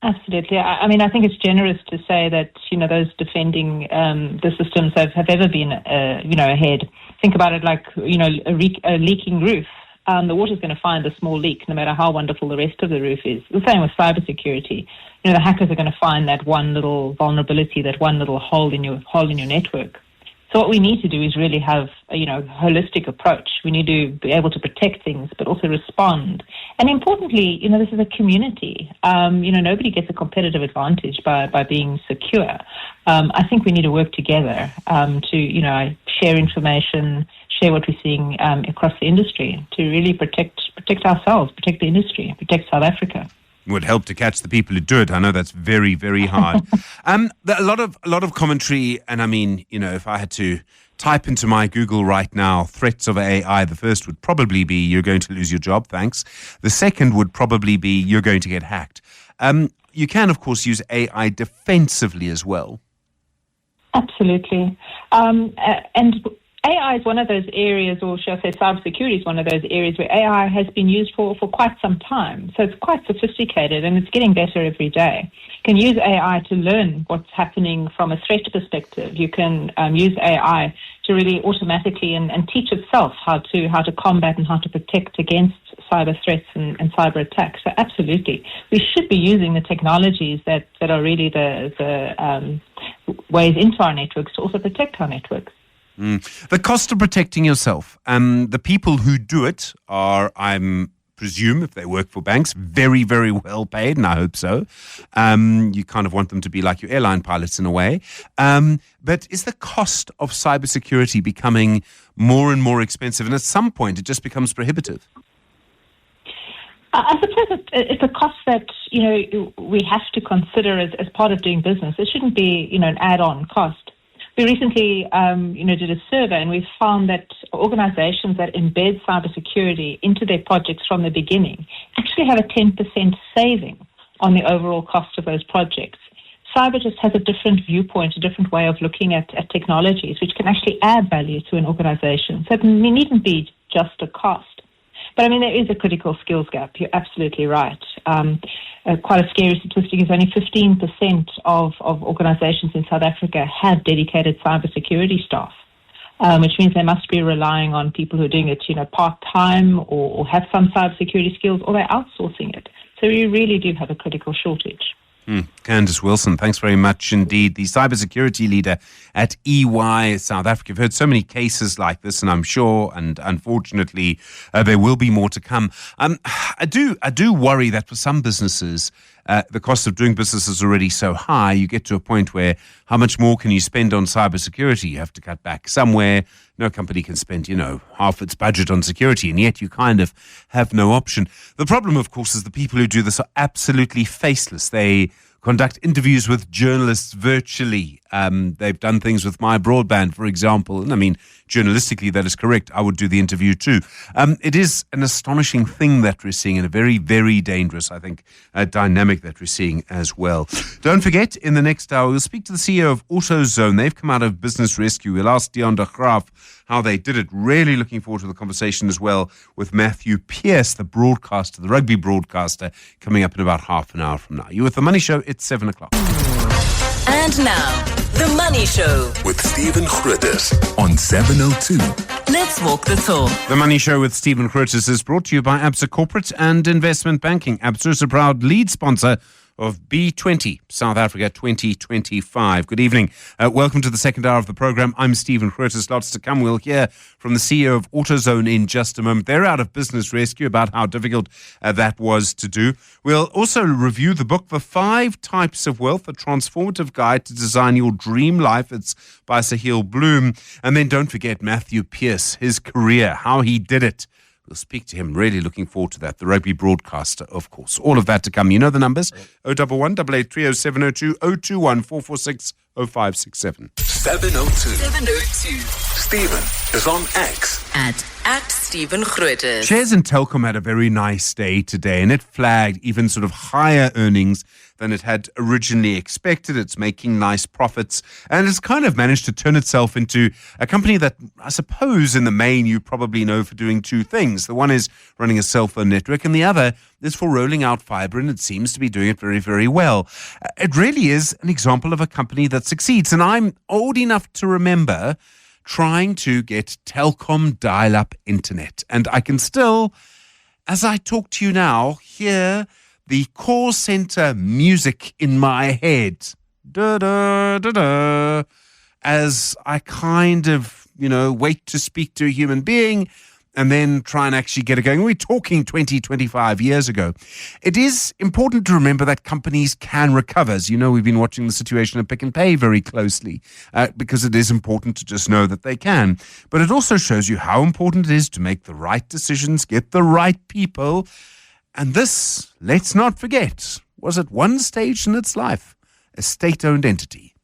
Absolutely. I mean, I think it's generous to say that, those defending the systems have ever been, ahead. Think about it like, a leaking roof. The water's going to find a small leak, no matter how wonderful the rest of the roof is. The same with cybersecurity. The hackers are going to find that one little vulnerability, that one little hole in your network. So what we need to do is really have a, holistic approach. We need to be able to protect things, but also respond. And importantly, this is a community. Nobody gets a competitive advantage by being secure. I think we need to work together to, share information, share what we're seeing across the industry to really protect ourselves, protect the industry, protect South Africa. Would help to catch the people who do it. I know that's very, very hard. A lot of commentary, and I mean, if I had to type into my Google right now, threats of AI, the first would probably be you're going to lose your job, thanks. The second would probably be you're going to get hacked. You can, of course, use AI defensively as well. Absolutely. And AI is one of those areas, or shall I say cybersecurity is one of those areas where AI has been used for quite some time. So it's quite sophisticated and it's getting better every day. You can use AI to learn what's happening from a threat perspective. You can use AI to really automatically and teach itself how to combat and how to protect against cyber threats and cyber attacks. So absolutely. We should be using the technologies that are really the ways into our networks to also protect our networks. The cost of protecting yourself. The people who do it are, I'm presume, if they work for banks, very, very well paid, and I hope so. You kind of want them to be like your airline pilots in a way. But is the cost of cybersecurity becoming more and more expensive? And at some point, it just becomes prohibitive. I suppose it's a cost that, we have to consider as part of doing business. It shouldn't be, an add-on cost. We recently, did a survey, and we found that organizations that embed cybersecurity into their projects from the beginning actually have a 10% saving on the overall cost of those projects. Cyber just has a different viewpoint, a different way of looking at technologies, which can actually add value to an organization. So it needn't be just a cost. But there is a critical skills gap. You're absolutely right. Quite a scary statistic is only 15% of organizations in South Africa have dedicated cybersecurity staff, which means they must be relying on people who are doing it, part-time or have some cybersecurity skills, or they're outsourcing it. So we really do have a critical shortage. Candice Wilson, thanks very much indeed. The cybersecurity leader at EY South Africa. I've heard so many cases like this, and I'm sure, and unfortunately, there will be more to come. I do worry that for some businesses, the cost of doing business is already so high. You get to a point where how much more can you spend on cybersecurity? You have to cut back somewhere. No company can spend, half its budget on security, and yet you kind of have no option. The problem, of course, is the people who do this are absolutely faceless. They conduct interviews with journalists virtually. They've done things with my broadband, for example. And journalistically, that is correct. I would do the interview too. It is an astonishing thing that we're seeing, and a very, very dangerous, I think, dynamic that we're seeing as well. Don't forget, in the next hour, we'll speak to the CEO of AutoZone. They've come out of business rescue. We'll ask Dion De Graaff how they did it. Really looking forward to the conversation as well with Matthew Pearce, the broadcaster, the rugby broadcaster, coming up in about half an hour from now. You with The Money Show, it's 7 o'clock. And now, The Money Show with Stephen Grootes on 702. Let's walk the talk. The Money Show with Stephen Grootes is brought to you by ABSA Corporate and Investment Banking. ABSA is a proud lead sponsor of B20 South Africa 2025. Good evening. Welcome to the second hour of the program. I'm Stephen Grootes. Lots to come. We'll hear from the CEO of AutoZone in just a moment. They're out of business rescue, about how difficult that was to do. We'll also review the book, The 5 Types of Wealth, a transformative guide to design your dream life. It's by Sahil Bloom. And then don't forget Matthew Pearce, his career, how he did it. We'll speak to him. Really looking forward to that. The rugby broadcaster, of course. All of that to come. You know the numbers. 011 883 0702 021 446 0567. 702. Stephen is on X. At Stephen Grootes. Shares in Telkom had a very nice day today, and it flagged even sort of higher earnings than it had originally expected. It's making nice profits, and it's kind of managed to turn itself into a company that I suppose in the main you probably know for doing two things. The one is running a cell phone network, and the other is for rolling out fiber, and it seems to be doing it very, very well. It really is an example of a company that succeeds, and I'm old enough to remember trying to get Telkom dial-up internet. And I can still, as I talk to you now, hear the call center music in my head. Da, da, da, da. as I kind of, wait to speak to a human being and then try and actually get it going. We're talking 20, 25 years ago. It is important to remember that companies can recover. As you know, we've been watching the situation at Pick n Pay very closely because it is important to just know that they can. But it also shows you how important it is to make the right decisions, get the right people. And this, let's not forget, was at one stage in its life a state-owned entity.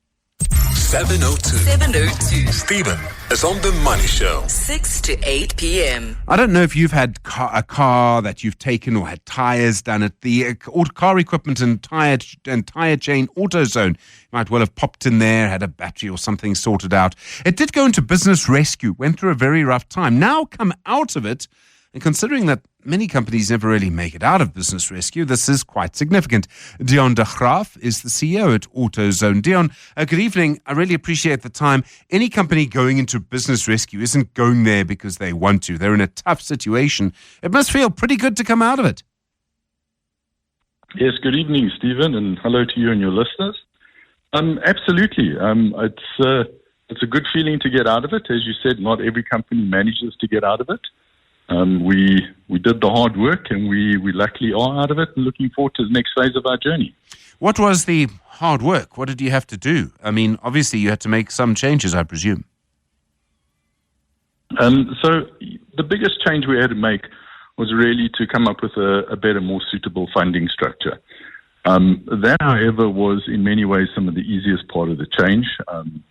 7:02. 7:02. Stephen is on The Money Show. 6 to 8 p.m. I don't know if you've had a car that you've taken or had tyres done at the car equipment and tyre chain AutoZone. You might well have popped in there, had a battery or something sorted out. It did go into business rescue, went through a very rough time. Now come out of it, and considering that many companies never really make it out of business rescue, this is quite significant. Dion De Graaff is the CEO at AutoZone. Dion, good evening. I really appreciate the time. Any company going into business rescue isn't going there because they want to. They're in a tough situation. It must feel pretty good to come out of it. Yes, good evening, Stephen, and hello to you and your listeners. Absolutely. It's a good feeling to get out of it. As you said, not every company manages to get out of it. We did the hard work, and we luckily are out of it and looking forward to the next phase of our journey. What was the hard work? What did you have to do? I mean, obviously you had to make some changes, I presume. So the biggest change we had to make was really to come up with a better, more suitable funding structure. That, however, was in many ways some of the easiest part of the change.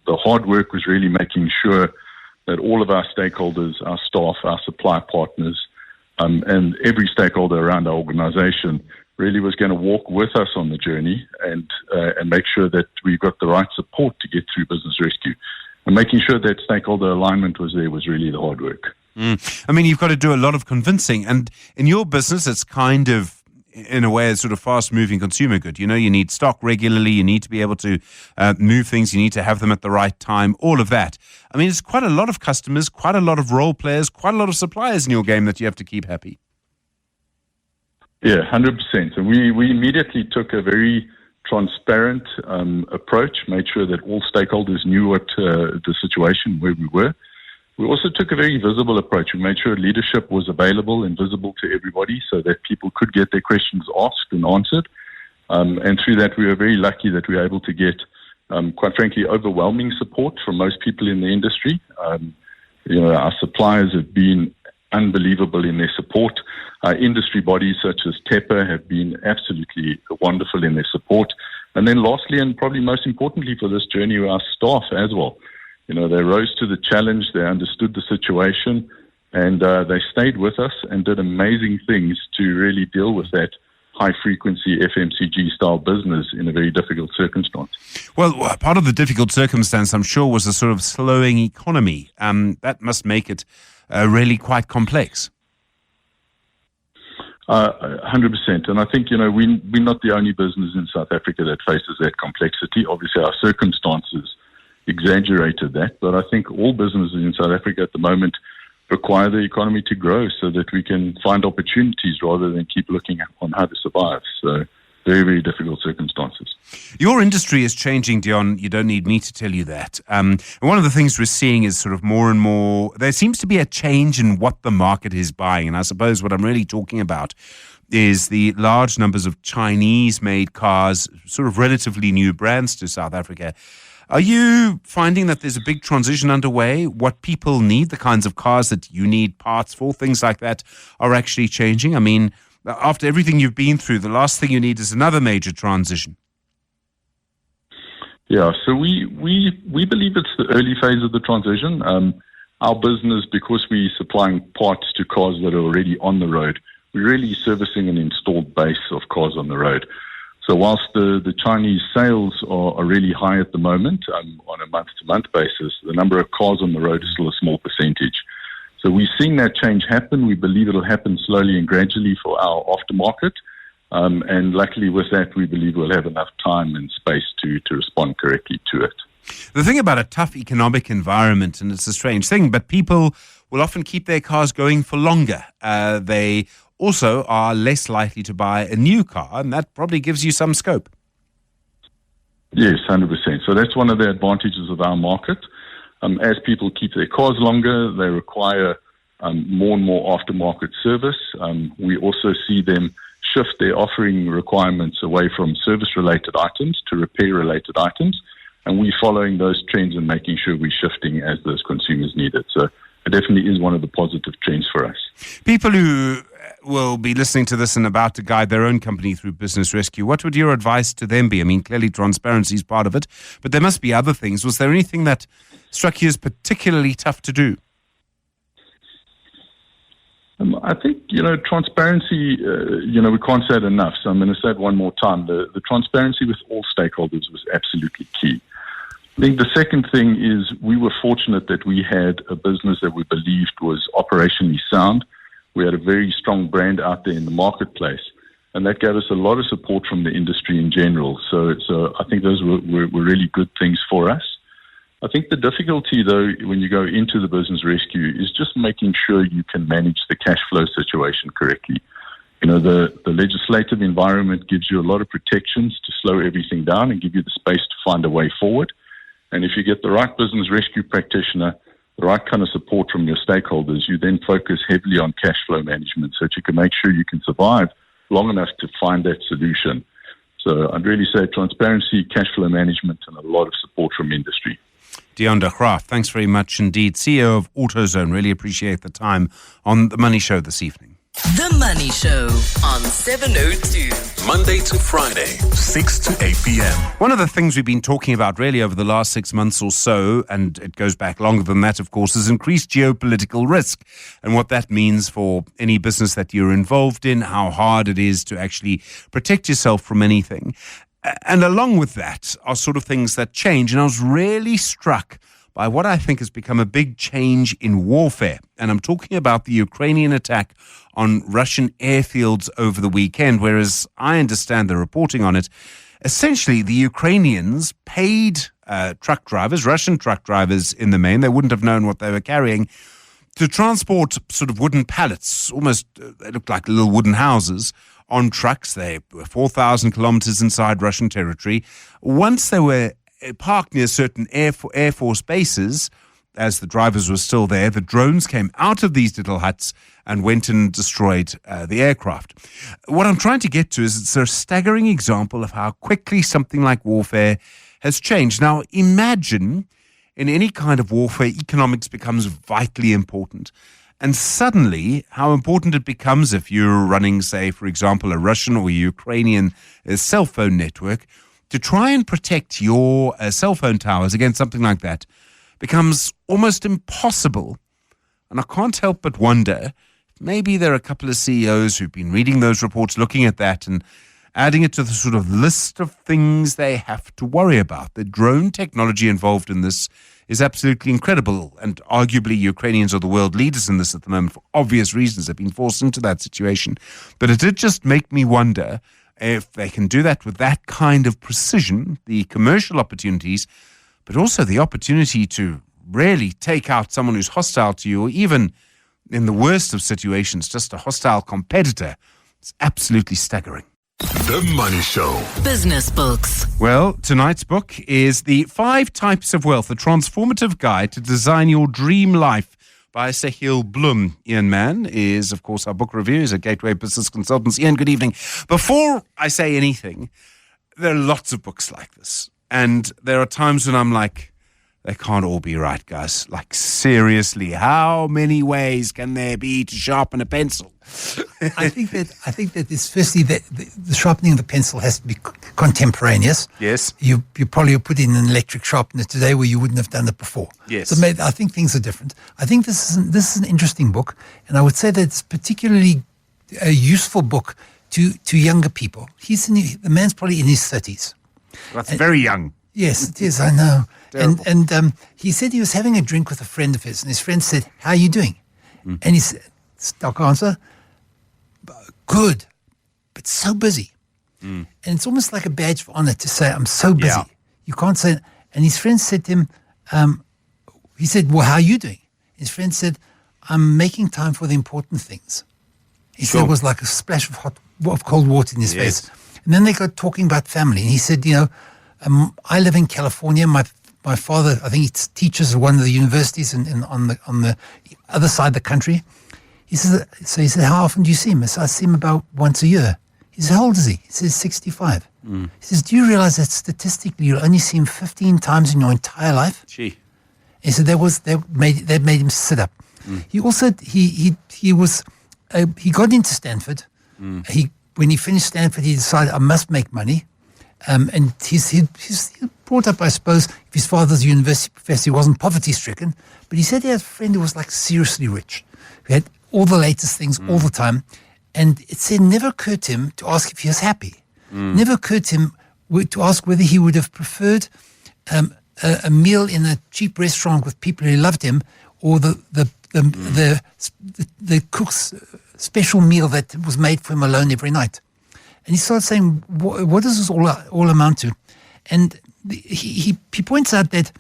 The hard work was really making sure that all of our stakeholders, our staff, our supply partners, and every stakeholder around our organization really was going to walk with us on the journey and make sure that we got the right support to get through business rescue. And making sure that stakeholder alignment was there was really the hard work. I mean, you've got to do a lot of convincing. And in your business, it's kind of, in a way, a sort of fast-moving consumer good. You need stock regularly. You need to be able to move things. You need to have them at the right time, all of that. I mean, it's quite a lot of customers, quite a lot of role players, quite a lot of suppliers in your game that you have to keep happy. Yeah, 100%. And we immediately took a very transparent approach, made sure that all stakeholders knew what the situation, where we were. We also took a very visible approach. We made sure leadership was available and visible to everybody so that people could get their questions asked and answered. And through that, we were very lucky that we were able to get, quite frankly, overwhelming support from most people in the industry. Our suppliers have been unbelievable in their support. Our industry bodies such as TEPA have been absolutely wonderful in their support. And then lastly, and probably most importantly for this journey, our staff as well. They rose to the challenge, they understood the situation, and they stayed with us and did amazing things to really deal with that high-frequency FMCG-style business in a very difficult circumstance. Well, part of the difficult circumstance, I'm sure, was a sort of slowing economy. That must make it really quite complex. 100%. And I think, we're not the only business in South Africa that faces that complexity. Obviously, our circumstances exaggerated that, but I think all businesses in South Africa at the moment require the economy to grow so that we can find opportunities rather than keep looking on how to survive. So very, very difficult circumstances. Your industry is changing, Dion. You don't need me to tell you that. And one of the things we're seeing is sort of more and more, there seems to be a change in what the market is buying. And I suppose what I'm really talking about is the large numbers of Chinese-made cars, sort of relatively new brands to South Africa. Are you finding that there's a big transition underway? What people need, the kinds of cars that you need parts for, things like that, are actually changing? I mean, after everything you've been through, the last thing you need is another major transition. Yeah, so we believe it's the early phase of the transition. Our business, because we're supplying parts to cars that are already on the road, we're really servicing an installed base of cars on the road. So whilst the Chinese sales are really high at the moment on a month-to-month basis, the number of cars on the road is still a small percentage. So we're seeing that change happen. We believe it'll happen slowly and gradually for our aftermarket. And luckily with that, we believe we'll have enough time and space to respond correctly to it. The thing about a tough economic environment, and it's a strange thing, but people will often keep their cars going for longer. They also are less likely to buy a new car, and that probably gives you some scope. Yes, 100%. So that's one of the advantages of our market. As people keep their cars longer, they require more and more aftermarket service. We also see them shift their offering requirements away from service-related items to repair-related items, and we're following those trends and making sure we're shifting as those consumers need it. So it definitely is one of the positive trends for us. People who will be listening to this and about to guide their own company through business rescue, what would your advice to them be? I mean, clearly transparency is part of it, but there must be other things. Was there anything that struck you as particularly tough to do? I think, transparency, we can't say it enough, so I'm going to say it one more time. The transparency with all stakeholders was absolutely key. I think the second thing is we were fortunate that we had a business that we believed was operationally sound. We had a very strong brand out there in the marketplace, and that gave us a lot of support from the industry in general. So I think those were really good things for us. I think the difficulty, though, when you go into the business rescue is just making sure you can manage the cash flow situation correctly. The legislative environment gives you a lot of protections to slow everything down and give you the space to find a way forward. And if you get the right business rescue practitioner, the right kind of support from your stakeholders, you then focus heavily on cash flow management so that you can make sure you can survive long enough to find that solution. So I'd really say transparency, cash flow management, and a lot of support from industry. Dion De Graaff, thanks very much indeed. CEO of AutoZone, really appreciate the time on The Money Show this evening. The Money Show on 702. Monday to Friday, 6 to 8 p.m. One of the things we've been talking about really over the last 6 months or so, and it goes back longer than that, of course, is increased geopolitical risk and what that means for any business that you're involved in, how hard it is to actually protect yourself from anything. And along with that are sort of things that change. And I was really struck by what I think has become a big change in warfare. And I'm talking about the Ukrainian attack on Russian airfields over the weekend, whereas I understand the reporting on it. Essentially, the Ukrainians paid truck drivers, Russian truck drivers in the main, they wouldn't have known what they were carrying, to transport sort of wooden pallets, almost they looked like little wooden houses, on trucks. They were 4,000 kilometers inside Russian territory. Once they were parked near certain Air Force bases, as the drivers were still there, the drones came out of these little huts and went and destroyed the aircraft. What I'm trying to get to is it's a staggering example of how quickly something like warfare has changed. Now, imagine in any kind of warfare, economics becomes vitally important. And suddenly, how important it becomes if you're running, say, for example, a Russian or Ukrainian cell phone network, to try and protect your cell phone towers against something like that becomes almost impossible. And I can't help but wonder, maybe there are a couple of CEOs who've been reading those reports, looking at that and adding it to the sort of list of things they have to worry about. The drone technology involved in this is absolutely incredible, and arguably Ukrainians are the world leaders in this at the moment for obvious reasons. They've been forced into that situation. But it did just make me wonder if they can do that with that kind of precision, the commercial opportunities, but also the opportunity to really take out someone who's hostile to you, or even in the worst of situations, just a hostile competitor. It's absolutely staggering. The Money Show. Business books. Well, tonight's book is The 5 Types of Wealth, a transformative guide to design your dream life by Sahil Blum. Ian Mann is, of course, our book review. He's a Gateway Business Consultants. Ian, good evening. Before I say anything, there are lots of books like this. And there are times when I'm like, they can't all be right, guys. Like, seriously, how many ways can there be to sharpen a pencil? I think that is firstly that the sharpening of the pencil has to be contemporaneous. Yes. You probably put in an electric sharpener today where you wouldn't have done it before. Yes. So I think things are different. I think this is an interesting book, and I would say that it's particularly a useful book to younger people. The man's probably in his 30s. That's very young. Yes, it is. I know. Terrible. And he said he was having a drink with a friend of his, and his friend said, "How are you doing?" And he said, stock answer, "Good, but so busy." And it's almost like a badge of honor to say, "I'm so busy." Yeah. You can't say. And his friend said to him, he said, "Well, how are you doing?" His friend said, "I'm making time for the important things." He said it was like a splash of cold water in his face. And then they got talking about family, and he said, I live in California. My father, I think he teaches at one of the universities on the other side of the country. He said, how often do you see him? I said, I see him about once a year. He said, how old is he? He says, 65. He says, do you realize that statistically you'll only see him 15 times in your entire life? Gee. He said that made him sit up. He also he got into Stanford. When he finished Stanford, he decided I must make money. And he's brought up, I suppose, if his father's a university professor, he wasn't poverty-stricken. But he said he had a friend who was like seriously rich, who had all the latest things all the time. And it said never occurred to him to ask if he was happy. Never occurred to him to ask whether he would have preferred a meal in a cheap restaurant with people who loved him, or the cook's special meal that was made for him alone every night. And he started saying, what does this all amount to? And he points out that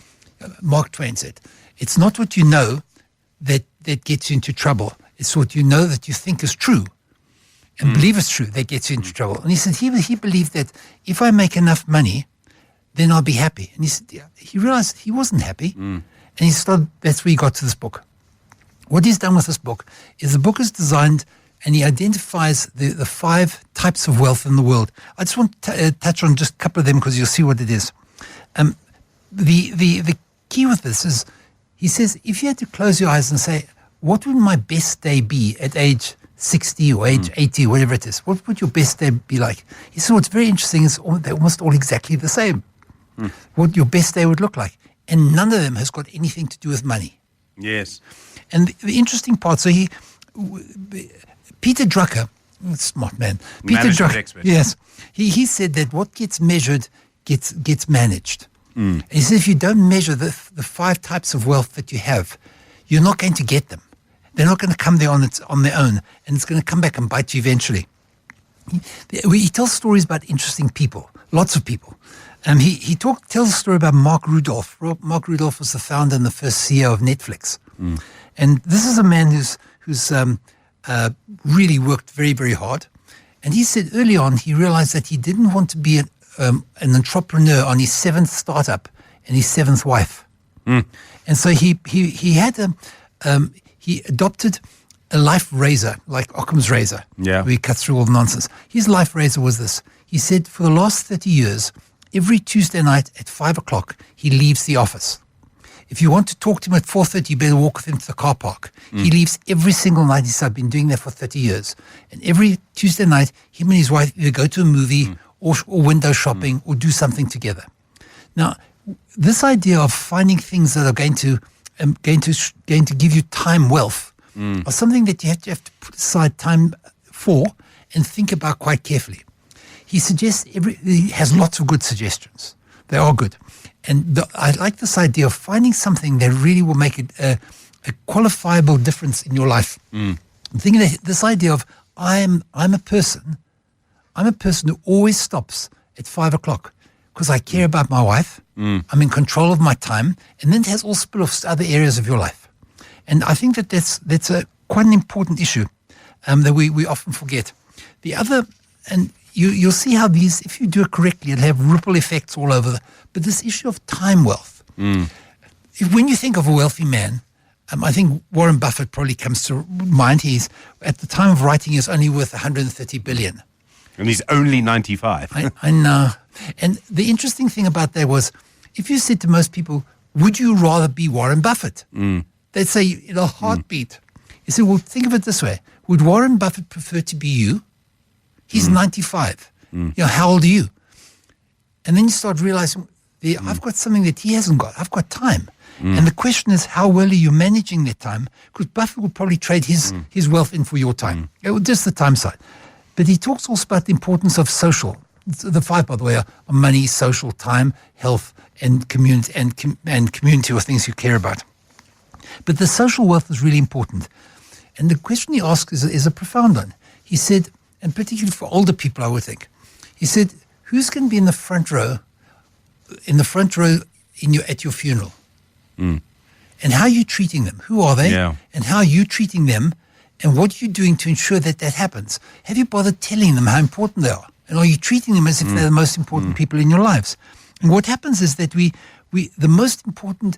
Mark Twain said, it's not what you know that gets you into trouble. It's what you know that you think is true and believe is true that gets you into trouble. And he said he believed that if I make enough money, then I'll be happy. And he said he realized he wasn't happy. And he started, that's where he got to this book. What he's done with this book is the book is designed, and he identifies the 5 types of wealth in the world. I just want to touch on just a couple of them because you'll see what it is. The key with this is, he says, if you had to close your eyes and say, what would my best day be at age 60 or age 80, whatever it is, what would your best day be like? He said, what's very interesting is they're almost all exactly the same. What your best day would look like. And none of them has got anything to do with money. Yes. And the interesting part, so Peter Drucker, smart man. Peter Drucker, yes. He said that what gets measured gets managed. He said if you don't measure the 5 types of wealth that you have, you're not going to get them. They're not going to come there on their own, and it's going to come back and bite you eventually. He tells stories about interesting people, lots of people. He tells a story about Mark Rudolph. Mark Rudolph was the founder and the first CEO of Netflix. And this is a man who's really worked very, very hard. And he said early on he realized that he didn't want to be an entrepreneur on his 7th startup and his 7th wife. And so he adopted a life razor, like Occam's razor, where he cuts through all the nonsense. His life razor was this. He said for the last 30 years, every Tuesday night at 5 o'clock, he leaves the office. If you want to talk to him at 4:30, you better walk with him to the car park. He leaves every single night. He said, I've been doing that for 30 years. And every Tuesday night, him and his wife either go to a movie or window shopping or do something together. Now, this idea of finding things that are going to give you time wealth are something that you have to put aside time for and think about quite carefully. He suggests he has lots of good suggestions. They are good. And I like this idea of finding something that really will make a qualifiable difference in your life. Thinking that this idea of I'm a person who always stops at 5 o'clock because I care about my wife. I'm in control of my time, and then it has all spill-offs to other areas of your life. And I think that that's quite an important issue that we often forget. The other, and you'll see how these, if you do it correctly, it'll have ripple effects all over. But this issue of time wealth, when you think of a wealthy man, I think Warren Buffett probably comes to mind. He's, at the time of writing, he was only worth 130 billion. And he's only 95. I know. And the interesting thing about that was, if you said to most people, would you rather be Warren Buffett? They'd say in a heartbeat. You say, well, think of it this way. Would Warren Buffett prefer to be you? He's 95. You know, how old are you? And then you start realizing, I've got something that he hasn't got. I've got time. And the question is, how well are you managing that time? Because Buffett will probably trade his wealth in for your time. Just the time side. But he talks also about the importance of social. The 5, by the way, are money, social, time, health, and community, and community are things you care about. But the social wealth is really important. And the question he asks is a profound one. He said, and particularly for older people, I would think, he said, who's going to be in the front row at your funeral? And how are you treating them? Who are they? Yeah. And how are you treating them? And what are you doing to ensure that happens? Have you bothered telling them how important they are? And are you treating them as if they're the most important people in your lives? And what happens is that the most important,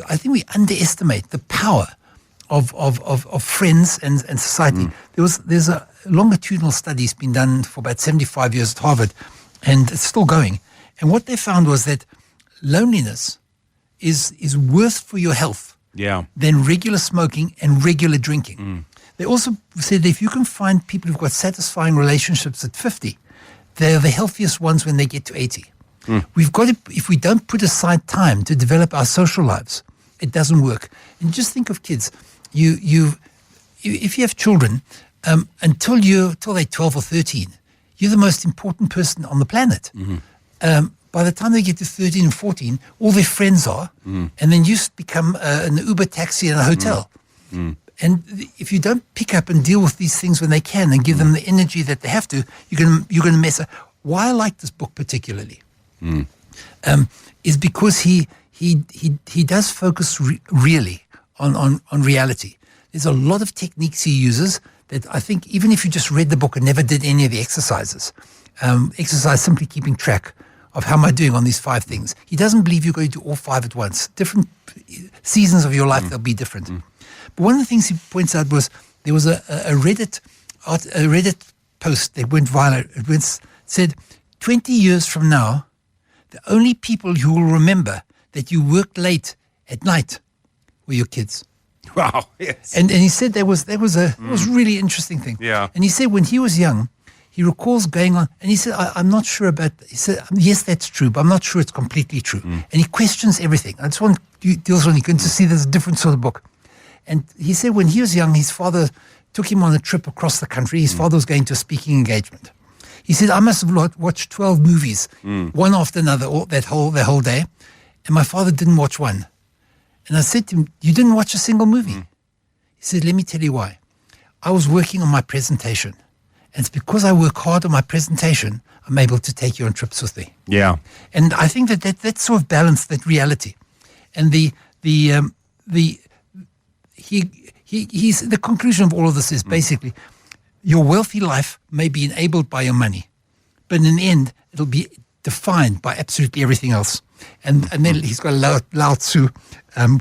I think we underestimate the power of friends and society. There's a longitudinal study's been done for about 75 years at Harvard, and it's still going. And what they found was that loneliness is worse for your health than regular smoking and regular drinking. They also said that if you can find people who've got satisfying relationships at 50, they're the healthiest ones when they get to 80. We've got to, if we don't put aside time to develop our social lives, it doesn't work. And just think of kids. If you have children, until they're 12 or 13, you're the most important person on the planet. By the time they get to 13 and 14, all their friends are, and then you become an Uber taxi in a hotel. And if you don't pick up and deal with these things when they can and give them the energy that they have to, you're going to mess up. Why I like this book particularly is because he does focus really on reality. There's a lot of techniques he uses that I think even if you just read the book and never did any of the exercises, exercise simply keeping track of how am I doing on these 5 things. He doesn't believe you're going to do all 5 at once. Different seasons of your life, they'll be different. But one of the things he points out was there was a Reddit post that went viral. It said, 20 years from now, the only people who will remember that you worked late at night were your kids. Wow, yes. And he said that was a really interesting thing. Yeah. And he said when he was young, he recalls going on, and he said, I'm not sure about, he said, yes, that's true, but I'm not sure it's completely true. And he questions everything. I just want you going to see there's a different sort of book. And he said when he was young, his father took him on a trip across the country. His father was going to a speaking engagement. He said, I must have watched 12 movies, one after another, the whole day. And my father didn't watch one. And I said to him, you didn't watch a single movie? He said, let me tell you why. I was working on my presentation. And it's because I work hard on my presentation, I'm able to take you on trips with me. Yeah. And I think that sort of balance, that reality. And the conclusion of all of this is basically your wealthy life may be enabled by your money, but in the end, it'll be defined by absolutely everything else. And then he's got a Lao Tzu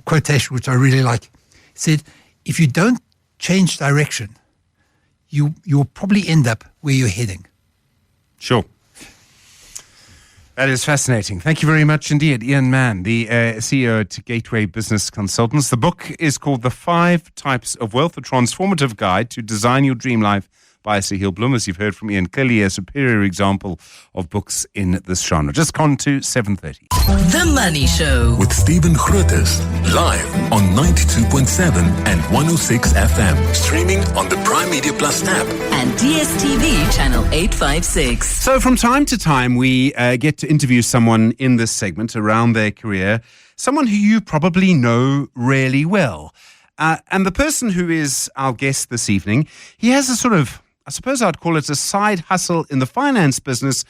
quotation, which I really like. He said, if you don't change direction, you'll probably end up where you're heading. Sure. That is fascinating. Thank you very much indeed, Ian Mann, the CEO at Gateway Business Consultants. The book is called The 5 Types of Wealth, a transformative guide to design your dream life by Sahil Bloom. As you've heard from Ian, clearly a superior example of books in this genre. Just gone to 7:30. The Money Show. With Stephen Grootes, live on 92.7 and 106 FM. Streaming on the Prime Media Plus app. And DSTV channel 856. So from time to time, we get to interview someone in this segment around their career, someone who you probably know really well. And the person who is our guest this evening, he has a sort of, I suppose I'd call it a side hustle in the finance business,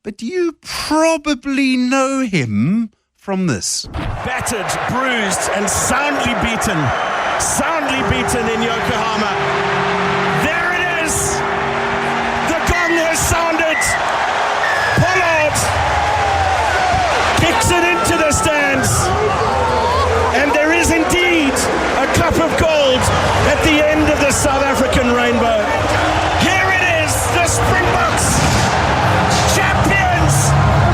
but you probably know him from this. Battered, bruised, and soundly beaten in Yokohama. There it is! The gong has sounded! Pollard kicks it into the stands, and there is indeed a cup of gold at the end of the South African rainbow. Here it is, the Springboks, champions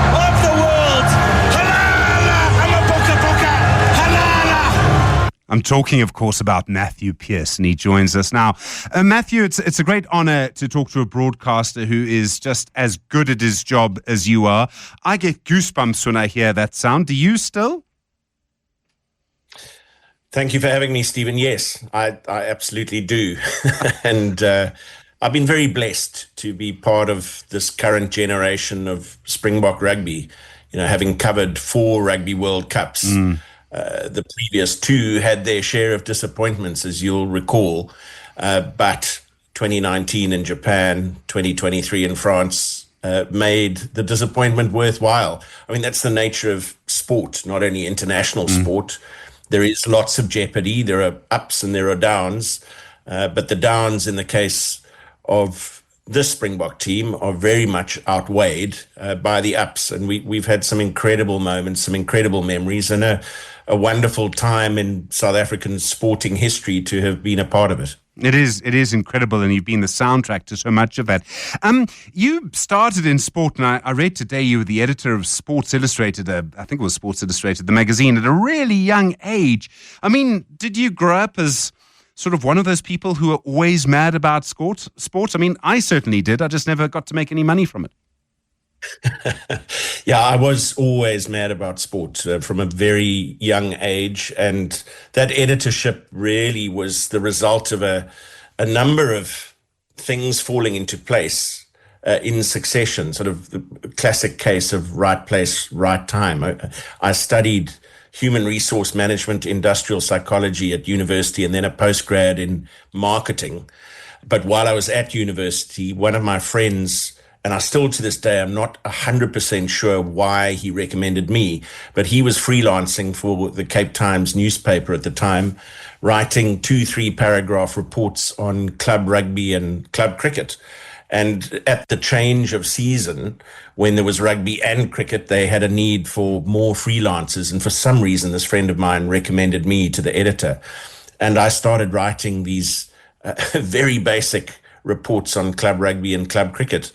of the world. Halala, amaboka boka, halala. I'm talking, of course, about Matthew Pearce, and he joins us now. Matthew, it's a great honor to talk to a broadcaster who is just as good at his job as you are. I get goosebumps when I hear that sound. Do you still? Thank you for having me, Stephen. Yes, I absolutely do. And I've been very blessed to be part of this current generation of Springbok rugby, you know, having covered 4 Rugby World Cups. The previous 2 had their share of disappointments, as you'll recall. But 2019 in Japan, 2023 in France made the disappointment worthwhile. I mean, that's the nature of sport, not only international sport. There is lots of jeopardy. There are ups and there are downs. But the downs in the case of this Springbok team are very much outweighed by the ups. And we've had some incredible moments, some incredible memories, and a wonderful time in South African sporting history to have been a part of it. It is incredible, and you've been the soundtrack to so much of that. You started in sport, and I read today you were the editor of Sports Illustrated, I think it was Sports Illustrated, the magazine, at a really young age. I mean, did you grow up as sort of one of those people who are always mad about sports? I mean, I certainly did. I just never got to make any money from it. Yeah, I was always mad about sport from a very young age, and that editorship really was the result of a number of things falling into place in succession, sort of the classic case of right place, right time. I studied human resource management, industrial psychology at university, and then a postgrad in marketing. But while I was at university, one of my friends, and I still to this day, I'm not 100% sure why he recommended me, but he was freelancing for the Cape Times newspaper at the time, writing 2-3 paragraph reports on club rugby and club cricket. And at the change of season, when there was rugby and cricket, they had a need for more freelancers. And for some reason, this friend of mine recommended me to the editor. And I started writing these very basic reports on club rugby and club cricket.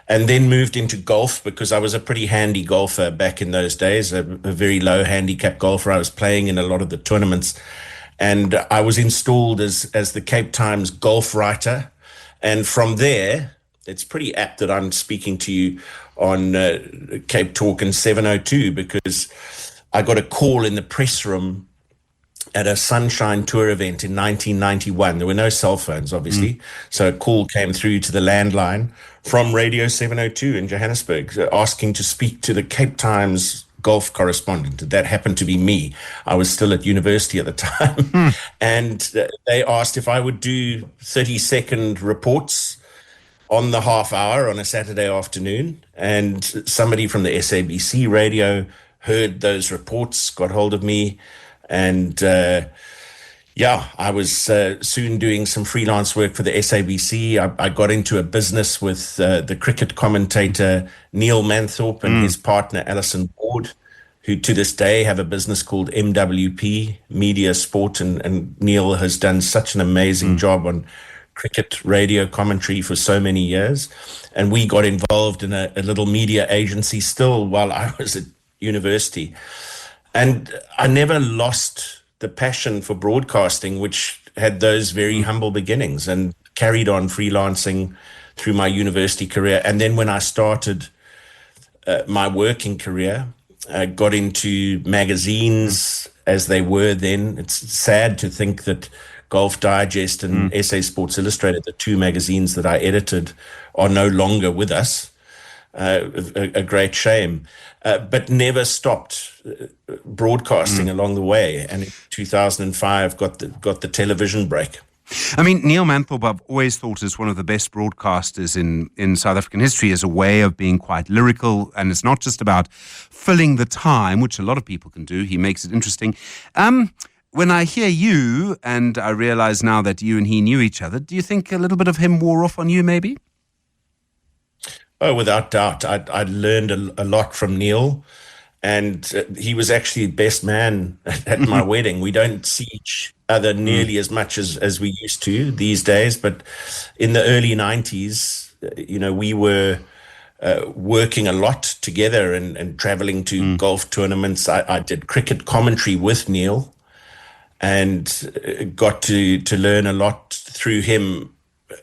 And then moved into golf because I was a pretty handy golfer back in those days, a very low handicap golfer. I was playing in a lot of the tournaments, and I was installed as the Cape Times golf writer. And from there, it's pretty apt that I'm speaking to you on Cape Talk and 702, because I got a call in the press room at a Sunshine Tour event in 1991. There were no cell phones, obviously. So a call came through to the landline from Radio 702 in Johannesburg, asking to speak to the Cape Times golf correspondent. That happened to be me. I was still at university at the time. And they asked if I would do 30-second reports on the half hour on a Saturday afternoon. And somebody from the SABC radio heard those reports, got hold of me, and I was soon doing some freelance work for the SABC. I got into a business with the cricket commentator Neil Manthorpe and his partner Alison Ward, who to this day have a business called MWP, Media Sport, and Neil has done such an amazing job on cricket radio commentary for so many years. And we got involved in a little media agency still while I was at university. And I never lost the passion for broadcasting, which had those very humble beginnings, and carried on freelancing through my university career. And then when I started my working career, I got into magazines as they were then. It's sad to think that Golf Digest and SA Sports Illustrated, the two magazines that I edited, are no longer with us. A great shame, but never stopped broadcasting along the way. And in 2005, got the television break. I mean, Neil Manthorpe, I've always thought is one of the best broadcasters in South African history, as a way of being quite lyrical. And it's not just about filling the time, which a lot of people can do. He makes it interesting. When I hear you, and I realize now that you and he knew each other, do you think a little bit of him wore off on you, maybe? Oh, without doubt. I learned a lot from Neil, and he was actually best man at my wedding. We don't see each other nearly as much as we used to these days, but in the early 90s, we were working a lot together and traveling to golf tournaments. I did cricket commentary with Neil and got to learn a lot through him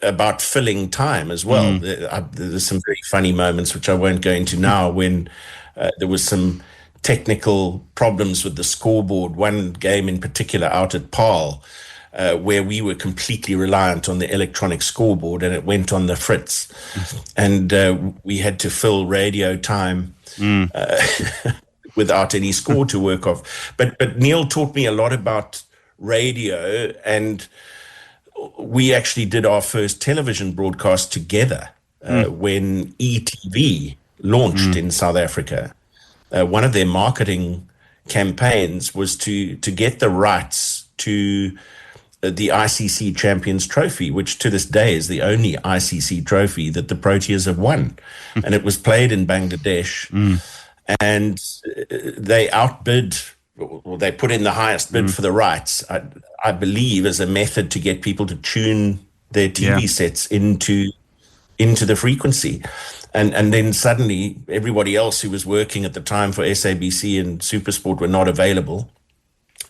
about filling time as well. There's some very funny moments, which I won't go into now, when there was some technical problems with the scoreboard. One game in particular out at Paarl, where we were completely reliant on the electronic scoreboard, and it went on the fritz. And we had to fill radio time without any score to work off. But Neil taught me a lot about radio, and we actually did our first television broadcast together when ETV launched in South Africa. One of their marketing campaigns was to get the rights to the ICC Champions Trophy, which to this day is the only ICC trophy that the Proteas have won. And it was played in Bangladesh. And they outbid, or they put in the highest bid for the rights, I believe, as a method to get people to tune their TV sets into the frequency. And then suddenly everybody else who was working at the time for SABC and SuperSport were not available.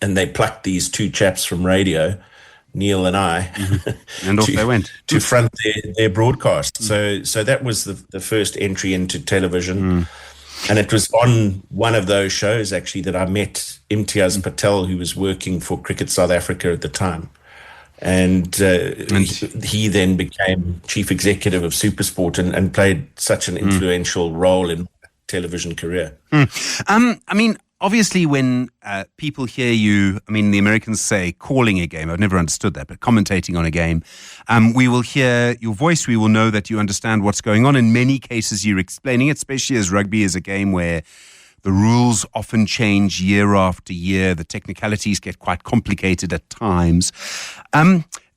And they plucked these two chaps from radio, Neil and I, and off they went to front their broadcast. So that was the first entry into television. And it was on one of those shows, actually, that I met Imtiaz Patel, who was working for Cricket South Africa at the time. And he then became chief executive of SuperSport and played such an influential role in my television career. I mean, obviously, when people hear you, I mean, the Americans say calling a game. I've never understood that, but commentating on a game, we will hear your voice. We will know that you understand what's going on. In many cases, you're explaining it, especially as rugby is a game where the rules often change year after year. The technicalities get quite complicated at times.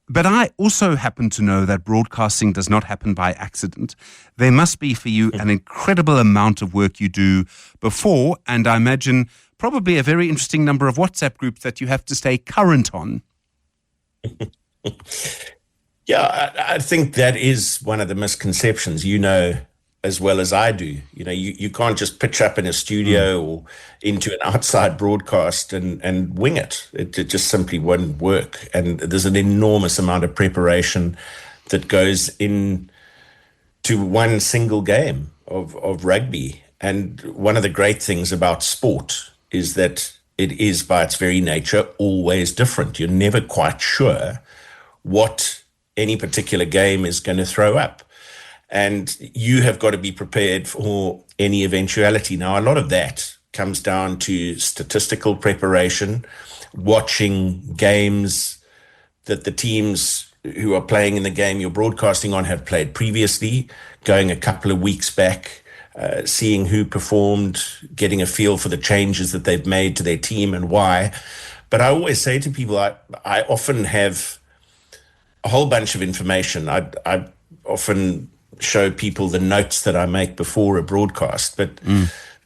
But I also happen to know that broadcasting does not happen by accident. There must be for you an incredible amount of work you do before, and I imagine probably a very interesting number of WhatsApp groups that you have to stay current on. Yeah, I think that is one of the misconceptions, you know, as well as I do. You know, you can't just pitch up in a studio or into an outside broadcast and wing it. It just simply won't work. And there's an enormous amount of preparation that goes in to one single game of rugby. And one of the great things about sport is that it is, by its very nature, always different. You're never quite sure what any particular game is going to throw up. And you have got to be prepared for any eventuality. Now, a lot of that comes down to statistical preparation, watching games that the teams who are playing in the game you're broadcasting on have played previously, going a couple of weeks back, seeing who performed, getting a feel for the changes that they've made to their team and why. But I always say to people, I often have a whole bunch of information. I often show people the notes that I make before a broadcast, but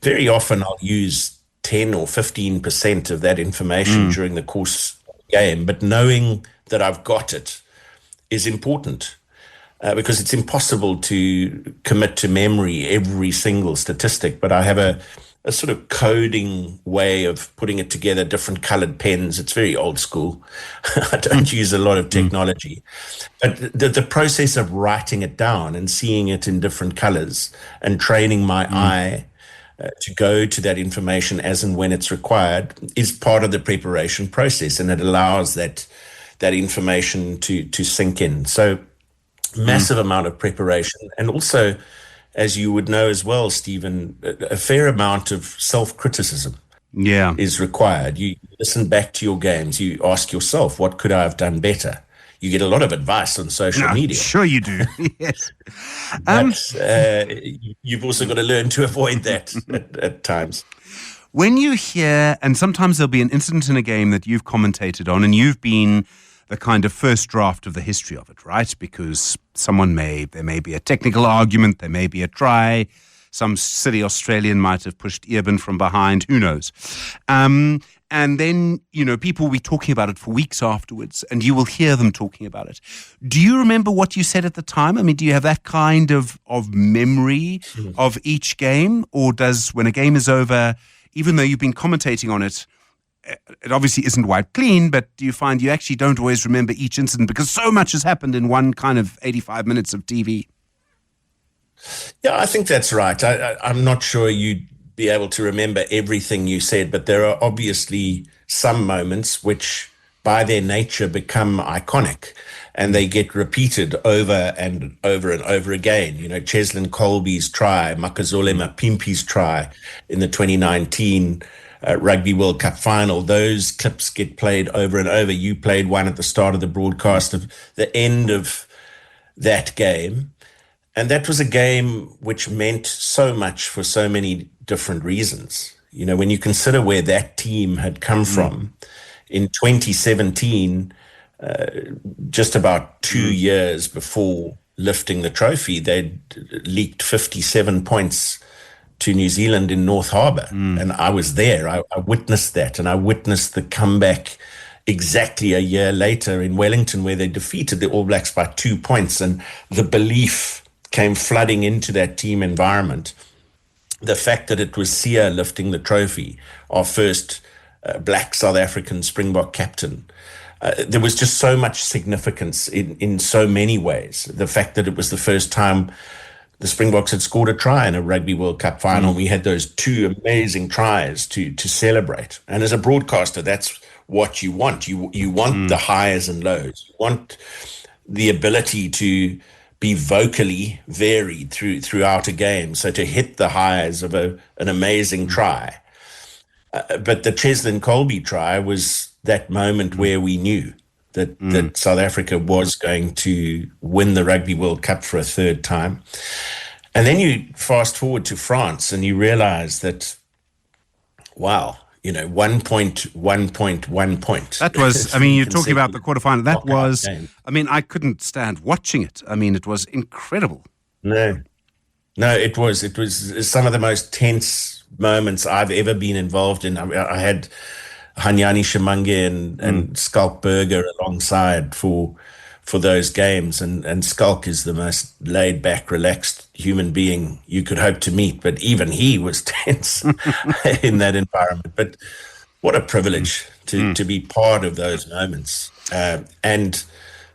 very often I'll use 10 or 15% of that information during the course of the game. But knowing that I've got it is important because it's impossible to commit to memory every single statistic. But I have a sort of coding way of putting it together, different colored pens. It's very old school. I don't use a lot of technology. But the process of writing it down and seeing it in different colors and training my eye to go to that information as and when it's required is part of the preparation process, and it allows that information to sink in. So massive amount of preparation, and also, as you would know as well, Stephen, a fair amount of self-criticism is required. You listen back to your games. You ask yourself, what could I have done better? You get a lot of advice on social media. Sure you do, yes. But you've also got to learn to avoid that at times. When you hear, and sometimes there'll be an incident in a game that you've commentated on, and you've been the kind of first draft of the history of it, right? Because there may be a technical argument, there may be a try, some silly Australian might have pushed Eben from behind, who knows? And then, you know, people will be talking about it for weeks afterwards, and you will hear them talking about it. Do you remember what you said at the time? I mean, do you have that kind of memory of each game? Or when a game is over, even though you've been commentating on it, it obviously isn't wiped clean, but do you find you actually don't always remember each incident because so much has happened in one kind of 85 minutes of TV? Yeah, I think that's right. I'm not sure you'd be able to remember everything you said, but there are obviously some moments which by their nature become iconic and they get repeated over and over and over again. You know, Cheslin Colby's try, Makazole Mapimpi's try in the 2019 Rugby World Cup final. Those clips get played over and over. You played one at the start of the broadcast of the end of that game. And that was a game which meant so much for so many different reasons. You know, when you consider where that team had come from, in 2017, just about 2 years before lifting the trophy, they'd leaked 57 points to New Zealand in North Harbour. And I was there. I witnessed that, and I witnessed the comeback exactly a year later in Wellington, where they defeated the All Blacks by 2 points, and the belief came flooding into that team environment. The fact that it was Sia lifting the trophy, our first black South African Springbok captain, there was just so much significance in so many ways. The fact that it was the first time the Springboks had scored a try in a Rugby World Cup final. We had those 2 amazing tries to celebrate. And as a broadcaster, that's what you want. You want the highs and lows. You want the ability to be vocally varied throughout a game. So to hit the highs of an amazing try. But the Cheslin Colby try was that moment where we knew that South Africa was going to win the Rugby World Cup for a third time. And then you fast forward to France and you realize that, wow, 1 point. That was, you're talking about the quarterfinal. That was, I couldn't stand watching it. It was incredible. No, it was some of the most tense moments I've ever been involved in. I had Hanyani Shimange and Skalk Berger alongside for those games, and Skalk is the most laid back, relaxed human being you could hope to meet, but even he was tense in that environment. But what a privilege to be part of those moments. And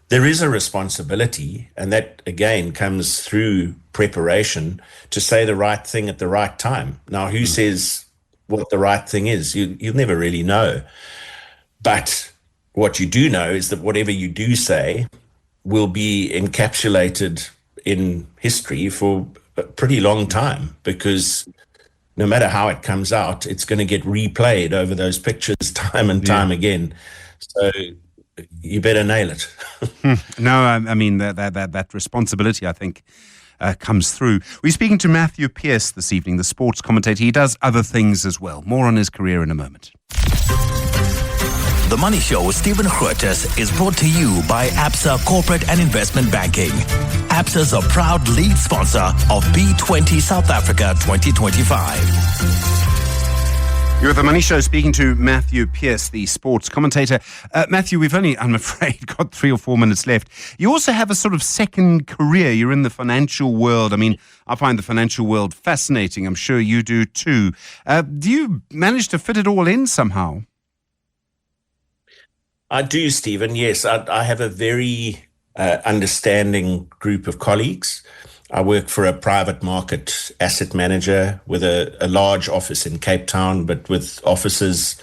there is a responsibility, and that again comes through preparation, to say the right thing at the right time. Now, who says what the right thing is? You'll never really know. But what you do know is that whatever you do say will be encapsulated in history for a pretty long time, because no matter how it comes out, it's going to get replayed over those pictures time and time again. So you better nail it. No, that responsibility, I think, comes through. We're speaking to Matthew Pearce this evening, the sports commentator. He does other things as well. More on his career in a moment. The Money Show with Stephen Grootes is brought to you by ABSA Corporate and Investment Banking. ABSA is a proud lead sponsor of B20 South Africa 2025. You're at the Money Show speaking to Matthew Pearce, the sports commentator. Matthew, we've only, I'm afraid, got 3 or 4 minutes left. You also have a sort of second career. You're in the financial world. I find the financial world fascinating. I'm sure you do too. Do you manage to fit it all in somehow? I do, Stephen. Yes, I have a very understanding group of colleagues. I work for a private market asset manager with a large office in Cape Town, but with offices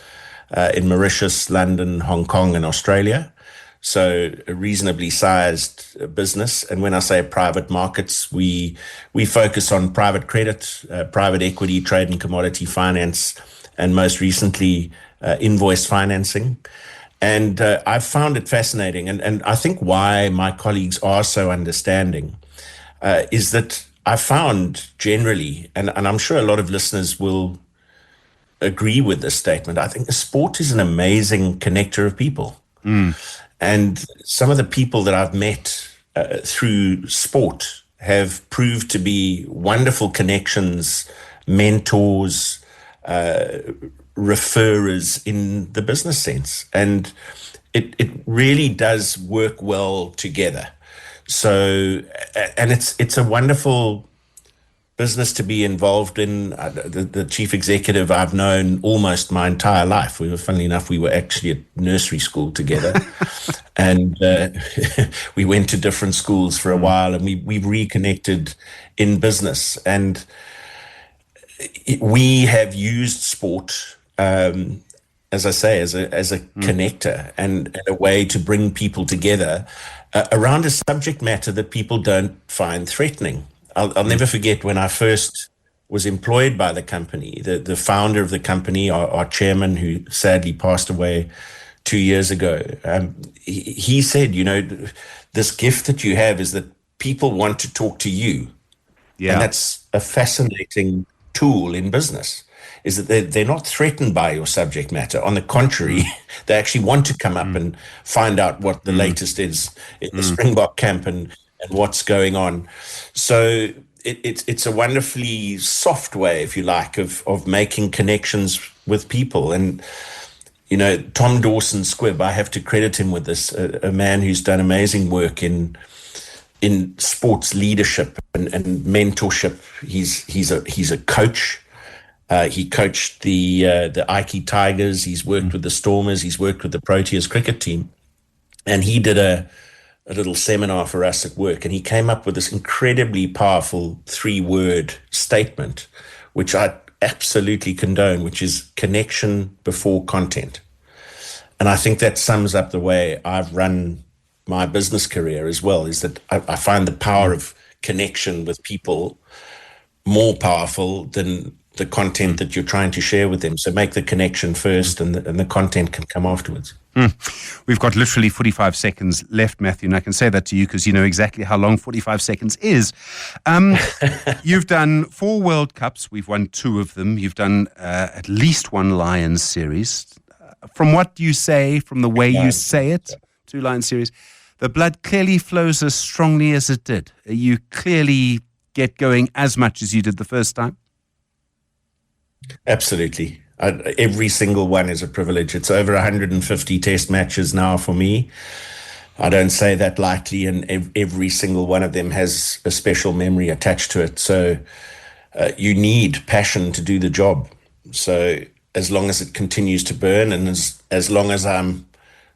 in Mauritius, London, Hong Kong, and Australia. So a reasonably sized business. And when I say private markets, we focus on private credit, private equity, trade and commodity finance, and most recently, invoice financing. And I've found it fascinating. And I think why my colleagues are so understanding is that I found generally, and I'm sure a lot of listeners will agree with this statement, I think the sport is an amazing connector of people. And some of the people that I've met through sport have proved to be wonderful connections, mentors, referrers in the business sense. And it really does work well together. So, and it's a wonderful business to be involved in. The chief executive I've known almost my entire life. Funnily enough, we were actually at nursery school together. And we went to different schools for a while, and we've reconnected in business. And we have used sport, as I say, as a connector and a way to bring people together around a subject matter that people don't find threatening. I'll never forget when I first was employed by the company, the founder of the company, our chairman, who sadly passed away 2 years ago, he said, this gift that you have is that people want to talk to you. Yeah. And that's a fascinating tool in business. is that they're not threatened by your subject matter. On the contrary, they actually want to come up and find out what the latest is in the Springbok camp and what's going on. So it's a wonderfully soft way, if you like, of making connections with people. And, you know, Tom Dawson Squibb, I have to credit him with this, a man who's done amazing work in sports leadership and mentorship. He's a coach. He coached the Ike Tigers. He's worked with the Stormers. He's worked with the Proteas cricket team. And he did a little seminar for us at work. And he came up with this incredibly powerful 3-word statement, which I absolutely condone, which is connection before content. And I think that sums up the way I've run my business career as well, is that I find the power of connection with people more powerful than the content that you're trying to share with them. So make the connection first, and the content can come afterwards. We've got literally 45 seconds left, Matthew, and I can say that to you because you know exactly how long 45 seconds is. You've done 4 World Cups. We've won 2 of them. You've done at least 1 Lions series. From what you say, from the way you say it, 2 Lions series, the blood clearly flows as strongly as it did. You clearly get going as much as you did the first time. Absolutely. Every single one is a privilege. It's over 150 test matches now for me. I don't say that lightly, and every single one of them has a special memory attached to it. So you need passion to do the job. So as long as it continues to burn, and as long as I'm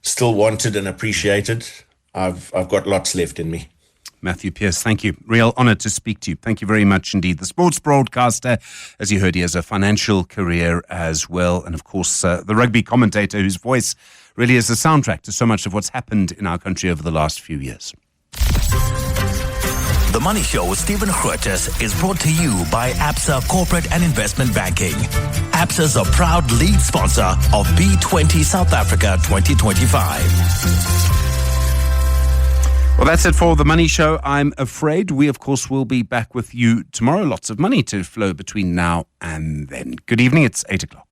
still wanted and appreciated, I've got lots left in me. Matthew Pearce, thank you. Real honor to speak to you. Thank you very much indeed. The sports broadcaster, as you heard, he has a financial career as well. And of course, the rugby commentator whose voice really is the soundtrack to so much of what's happened in our country over the last few years. The Money Show with Stephen Grootes is brought to you by Absa Corporate and Investment Banking. Absa is a proud lead sponsor of B20 South Africa 2025. Well, that's it for The Money Show, I'm afraid. We, of course, will be back with you tomorrow. Lots of money to flow between now and then. Good evening. It's 8 o'clock.